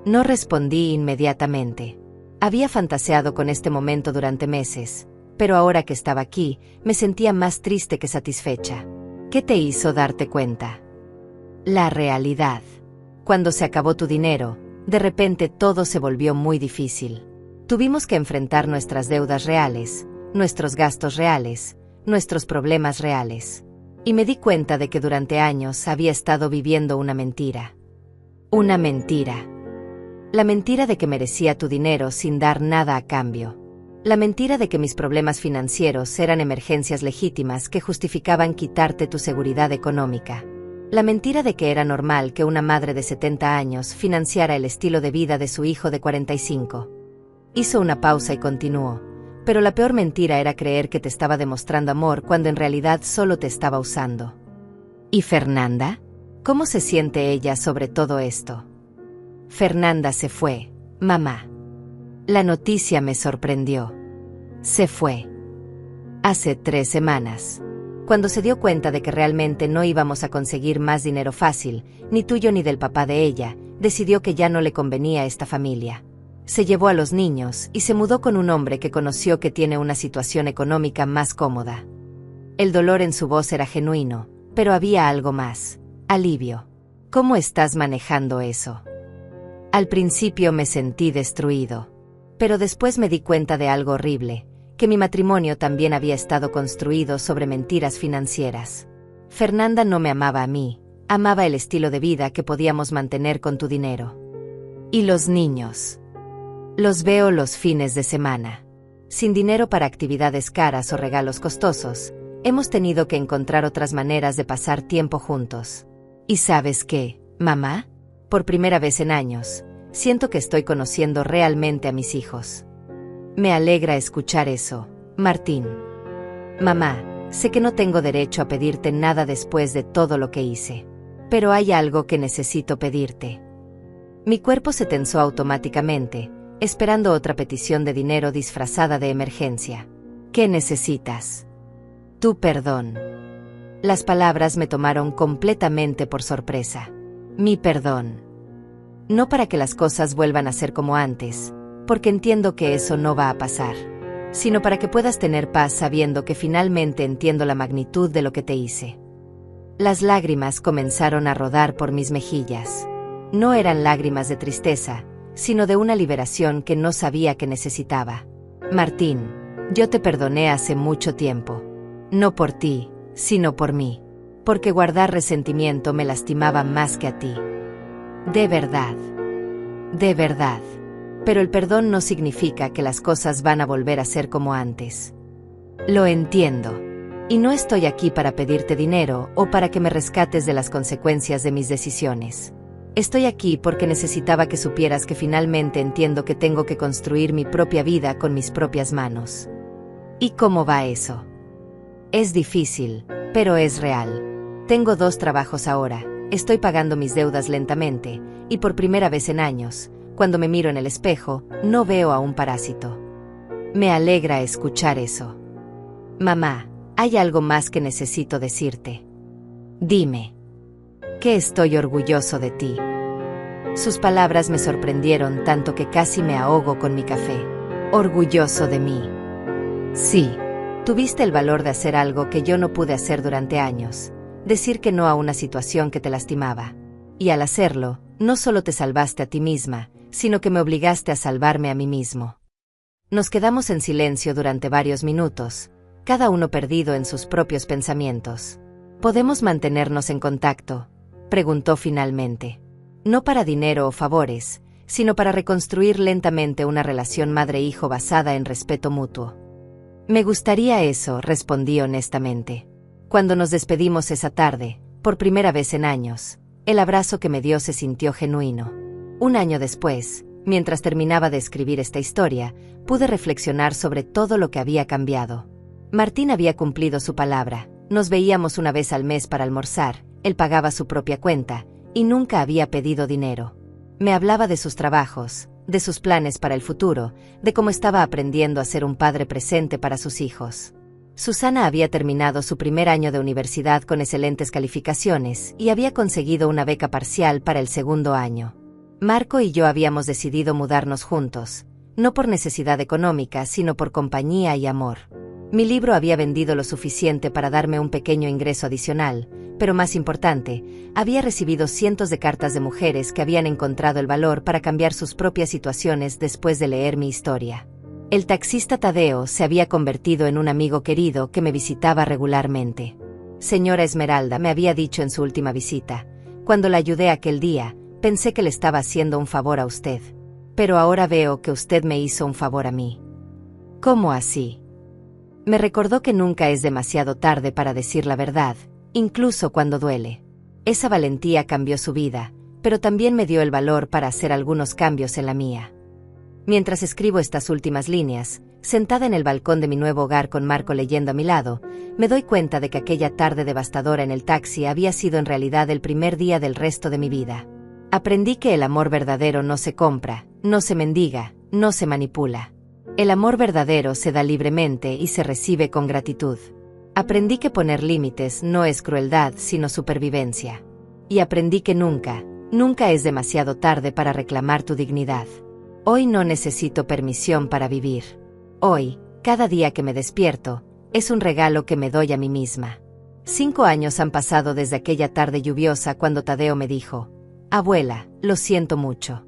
No respondí inmediatamente. Había fantaseado con este momento durante meses, pero ahora que estaba aquí, me sentía más triste que satisfecha. ¿Qué te hizo darte cuenta? La realidad. Cuando se acabó tu dinero, de repente todo se volvió muy difícil. Tuvimos que enfrentar nuestras deudas reales, nuestros gastos reales, nuestros problemas reales. Y me di cuenta de que durante años había estado viviendo una mentira. Una mentira. La mentira de que merecía tu dinero sin dar nada a cambio. La mentira de que mis problemas financieros eran emergencias legítimas que justificaban quitarte tu seguridad económica. La mentira de que era normal que una madre de 70 años financiara el estilo de vida de su hijo de 45. Hizo una pausa y continuó. Pero la peor mentira era creer que te estaba demostrando amor cuando en realidad solo te estaba usando. ¿Y Fernanda? ¿Cómo se siente ella sobre todo esto? Fernanda se fue, mamá. La noticia me sorprendió. Se fue. Hace 3 semanas. Cuando se dio cuenta de que realmente no íbamos a conseguir más dinero fácil, ni tuyo ni del papá de ella, decidió que ya no le convenía esta familia. Se llevó a los niños y se mudó con un hombre que conoció que tiene una situación económica más cómoda. El dolor en su voz era genuino, pero había algo más. Alivio. ¿Cómo estás manejando eso? Al principio me sentí destruido. Pero después me di cuenta de algo horrible, que mi matrimonio también había estado construido sobre mentiras financieras. Fernanda no me amaba a mí, amaba el estilo de vida que podíamos mantener con tu dinero. ¿Y los niños? Los veo los fines de semana. Sin dinero para actividades caras o regalos costosos, hemos tenido que encontrar otras maneras de pasar tiempo juntos. ¿Y sabes qué, mamá? Por primera vez en años, siento que estoy conociendo realmente a mis hijos. Me alegra escuchar eso, Martín. Mamá, sé que no tengo derecho a pedirte nada después de todo lo que hice. Pero hay algo que necesito pedirte. Mi cuerpo se tensó automáticamente, esperando otra petición de dinero disfrazada de emergencia. ¿Qué necesitas? Tu perdón. Las palabras me tomaron completamente por sorpresa. Mi perdón. No para que las cosas vuelvan a ser como antes, porque entiendo que eso no va a pasar, sino para que puedas tener paz sabiendo que finalmente entiendo la magnitud de lo que te hice. Las lágrimas comenzaron a rodar por mis mejillas. No eran lágrimas de tristeza, sino de una liberación que no sabía que necesitaba. Martín, yo te perdoné hace mucho tiempo. No por ti, sino por mí. Porque guardar resentimiento me lastimaba más que a ti. De verdad. De verdad. Pero el perdón no significa que las cosas van a volver a ser como antes. Lo entiendo. Y no estoy aquí para pedirte dinero o para que me rescates de las consecuencias de mis decisiones. Estoy aquí porque necesitaba que supieras que finalmente entiendo que tengo que construir mi propia vida con mis propias manos. ¿Y cómo va eso? Es difícil, pero es real. Tengo 2 trabajos ahora, estoy pagando mis deudas lentamente, y por primera vez en años, cuando me miro en el espejo, no veo a un parásito. Me alegra escuchar eso. Mamá, hay algo más que necesito decirte. Dime. Que estoy orgulloso de ti. Sus palabras me sorprendieron tanto que casi me ahogo con mi café. Orgulloso de mí. Sí, tuviste el valor de hacer algo que yo no pude hacer durante años, decir que no a una situación que te lastimaba. Y al hacerlo, no solo te salvaste a ti misma, sino que me obligaste a salvarme a mí mismo. Nos quedamos en silencio durante varios minutos, cada uno perdido en sus propios pensamientos. ¿Podemos mantenernos en contacto?, preguntó finalmente. No para dinero o favores, sino para reconstruir lentamente una relación madre-hijo basada en respeto mutuo. Me gustaría eso, respondí honestamente. Cuando nos despedimos esa tarde, por primera vez en años, el abrazo que me dio se sintió genuino. Un año después, mientras terminaba de escribir esta historia, pude reflexionar sobre todo lo que había cambiado. Martín había cumplido su palabra, nos veíamos una vez al mes para almorzar, él pagaba su propia cuenta, y nunca había pedido dinero. Me hablaba de sus trabajos, de sus planes para el futuro, de cómo estaba aprendiendo a ser un padre presente para sus hijos. Susana había terminado su primer año de universidad con excelentes calificaciones y había conseguido una beca parcial para el segundo año. Marco y yo habíamos decidido mudarnos juntos, no por necesidad económica, sino por compañía y amor. Mi libro había vendido lo suficiente para darme un pequeño ingreso adicional, pero más importante, había recibido cientos de cartas de mujeres que habían encontrado el valor para cambiar sus propias situaciones después de leer mi historia. El taxista Tadeo se había convertido en un amigo querido que me visitaba regularmente. Señora Esmeralda, me había dicho en su última visita, cuando la ayudé aquel día, pensé que le estaba haciendo un favor a usted. Pero ahora veo que usted me hizo un favor a mí. ¿Cómo así? Me recordó que nunca es demasiado tarde para decir la verdad, incluso cuando duele. Esa valentía cambió su vida, pero también me dio el valor para hacer algunos cambios en la mía. Mientras escribo estas últimas líneas, sentada en el balcón de mi nuevo hogar con Marco leyendo a mi lado, me doy cuenta de que aquella tarde devastadora en el taxi había sido en realidad el primer día del resto de mi vida. Aprendí que el amor verdadero no se compra, no se mendiga, no se manipula. El amor verdadero se da libremente y se recibe con gratitud. Aprendí que poner límites no es crueldad, sino supervivencia. Y aprendí que nunca, nunca es demasiado tarde para reclamar tu dignidad. Hoy no necesito permisión para vivir. Hoy, cada día que me despierto, es un regalo que me doy a mí misma. 5 años han pasado desde aquella tarde lluviosa cuando Tadeo me dijo: abuela, lo siento mucho.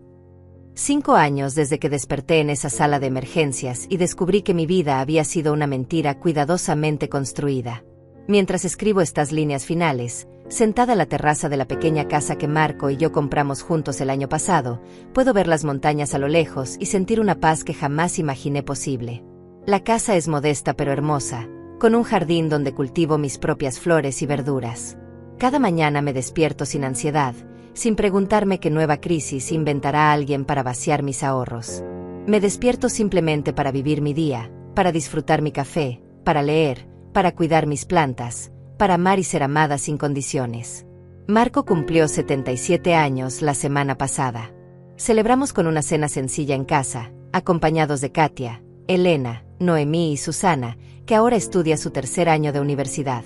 5 años desde que desperté en esa sala de emergencias y descubrí que mi vida había sido una mentira cuidadosamente construida. Mientras escribo estas líneas finales, sentada en la terraza de la pequeña casa que Marco y yo compramos juntos el año pasado, puedo ver las montañas a lo lejos y sentir una paz que jamás imaginé posible. La casa es modesta pero hermosa, con un jardín donde cultivo mis propias flores y verduras. Cada mañana me despierto sin ansiedad, sin preguntarme qué nueva crisis inventará alguien para vaciar mis ahorros. Me despierto simplemente para vivir mi día, para disfrutar mi café, para leer, para cuidar mis plantas, para amar y ser amada sin condiciones. Marco cumplió 77 años la semana pasada. Celebramos con una cena sencilla en casa, acompañados de Katia, Elena, Noemí y Susana, que ahora estudia su 3er año de universidad.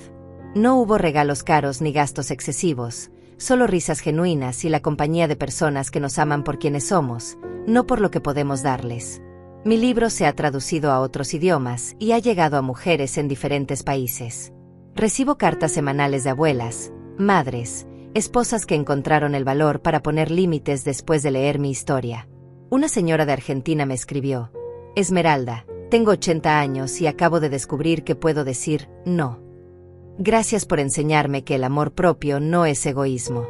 No hubo regalos caros ni gastos excesivos, solo risas genuinas y la compañía de personas que nos aman por quienes somos, no por lo que podemos darles. Mi libro se ha traducido a otros idiomas y ha llegado a mujeres en diferentes países. Recibo cartas semanales de abuelas, madres, esposas que encontraron el valor para poner límites después de leer mi historia. Una señora de Argentina me escribió: Esmeralda, tengo 80 años y acabo de descubrir que puedo decir no. Gracias por enseñarme que el amor propio no es egoísmo.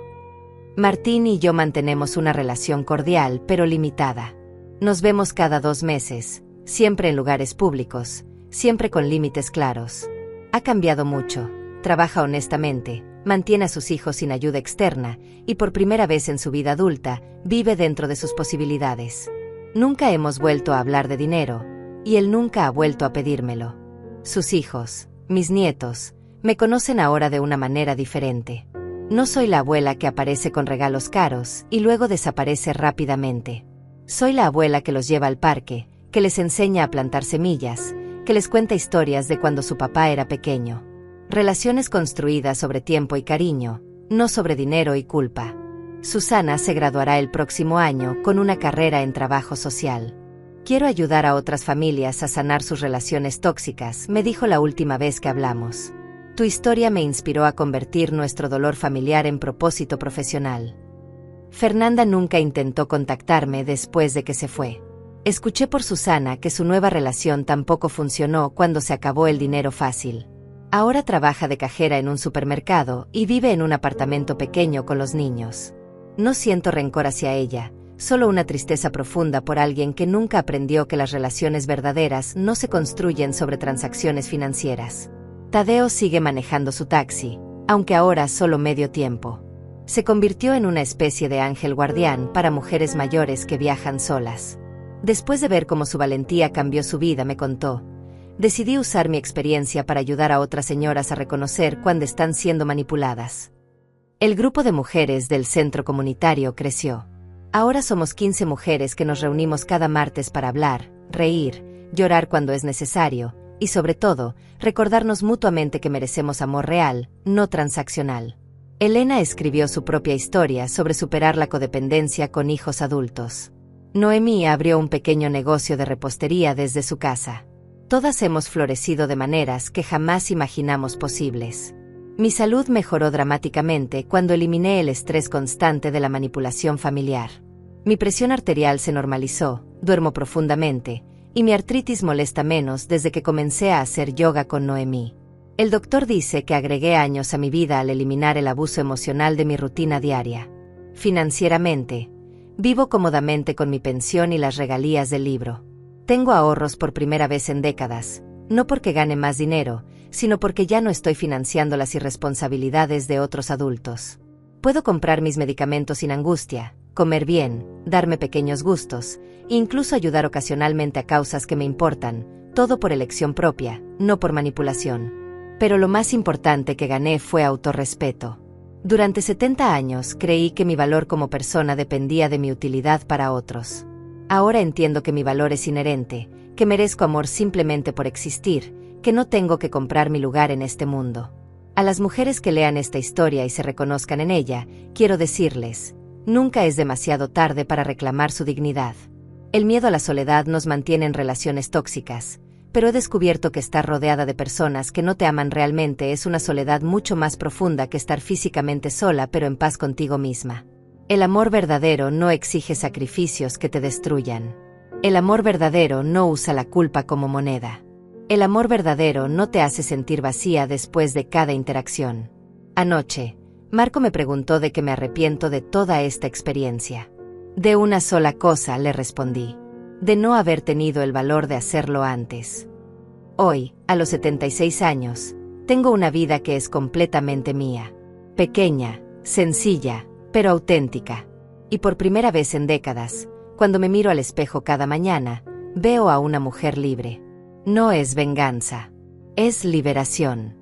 Martín y yo mantenemos una relación cordial pero limitada. Nos vemos cada 2 meses, siempre en lugares públicos, siempre con límites claros. Ha cambiado mucho, trabaja honestamente, mantiene a sus hijos sin ayuda externa y por primera vez en su vida adulta, vive dentro de sus posibilidades. Nunca hemos vuelto a hablar de dinero, y él nunca ha vuelto a pedírmelo. Sus hijos, mis nietos, me conocen ahora de una manera diferente. No soy la abuela que aparece con regalos caros y luego desaparece rápidamente. Soy la abuela que los lleva al parque, que les enseña a plantar semillas, que les cuenta historias de cuando su papá era pequeño. Relaciones construidas sobre tiempo y cariño, no sobre dinero y culpa. Susana se graduará el próximo año con una carrera en trabajo social. Quiero ayudar a otras familias a sanar sus relaciones tóxicas, me dijo la última vez que hablamos. Tu historia me inspiró a convertir nuestro dolor familiar en propósito profesional. Fernanda nunca intentó contactarme después de que se fue. Escuché por Susana que su nueva relación tampoco funcionó cuando se acabó el dinero fácil. Ahora trabaja de cajera en un supermercado y vive en un apartamento pequeño con los niños. No siento rencor hacia ella, solo una tristeza profunda por alguien que nunca aprendió que las relaciones verdaderas no se construyen sobre transacciones financieras. Tadeo sigue manejando su taxi, aunque ahora solo medio tiempo. Se convirtió en una especie de ángel guardián para mujeres mayores que viajan solas. Después de ver cómo su valentía cambió su vida, me contó: decidí usar mi experiencia para ayudar a otras señoras a reconocer cuando están siendo manipuladas. El grupo de mujeres del centro comunitario creció. Ahora somos 15 mujeres que nos reunimos cada martes para hablar, reír, llorar cuando es necesario, y sobre todo, recordarnos mutuamente que merecemos amor real, no transaccional. Elena escribió su propia historia sobre superar la codependencia con hijos adultos. Noemí abrió un pequeño negocio de repostería desde su casa. Todas hemos florecido de maneras que jamás imaginamos posibles. Mi salud mejoró dramáticamente cuando eliminé el estrés constante de la manipulación familiar. Mi presión arterial se normalizó, duermo profundamente, y mi artritis molesta menos desde que comencé a hacer yoga con Noemí. El doctor dice que agregué años a mi vida al eliminar el abuso emocional de mi rutina diaria. Financieramente, vivo cómodamente con mi pensión y las regalías del libro. Tengo ahorros por primera vez en décadas, no porque gane más dinero, sino porque ya no estoy financiando las irresponsabilidades de otros adultos. Puedo comprar mis medicamentos sin angustia, comer bien, darme pequeños gustos, e incluso ayudar ocasionalmente a causas que me importan, todo por elección propia, no por manipulación. Pero lo más importante que gané fue autorrespeto. Durante 70 años creí que mi valor como persona dependía de mi utilidad para otros. Ahora entiendo que mi valor es inherente, que merezco amor simplemente por existir, que no tengo que comprar mi lugar en este mundo. A las mujeres que lean esta historia y se reconozcan en ella, quiero decirles: nunca es demasiado tarde para reclamar su dignidad. El miedo a la soledad nos mantiene en relaciones tóxicas, pero he descubierto que estar rodeada de personas que no te aman realmente es una soledad mucho más profunda que estar físicamente sola pero en paz contigo misma. El amor verdadero no exige sacrificios que te destruyan. El amor verdadero no usa la culpa como moneda. El amor verdadero no te hace sentir vacía después de cada interacción. Anoche, Marco me preguntó de qué me arrepiento de toda esta experiencia. De una sola cosa, le respondí: de no haber tenido el valor de hacerlo antes. Hoy, a los 76 años, tengo una vida que es completamente mía. Pequeña, sencilla, pero auténtica. Y por primera vez en décadas, cuando me miro al espejo cada mañana, veo a una mujer libre. No es venganza. Es liberación.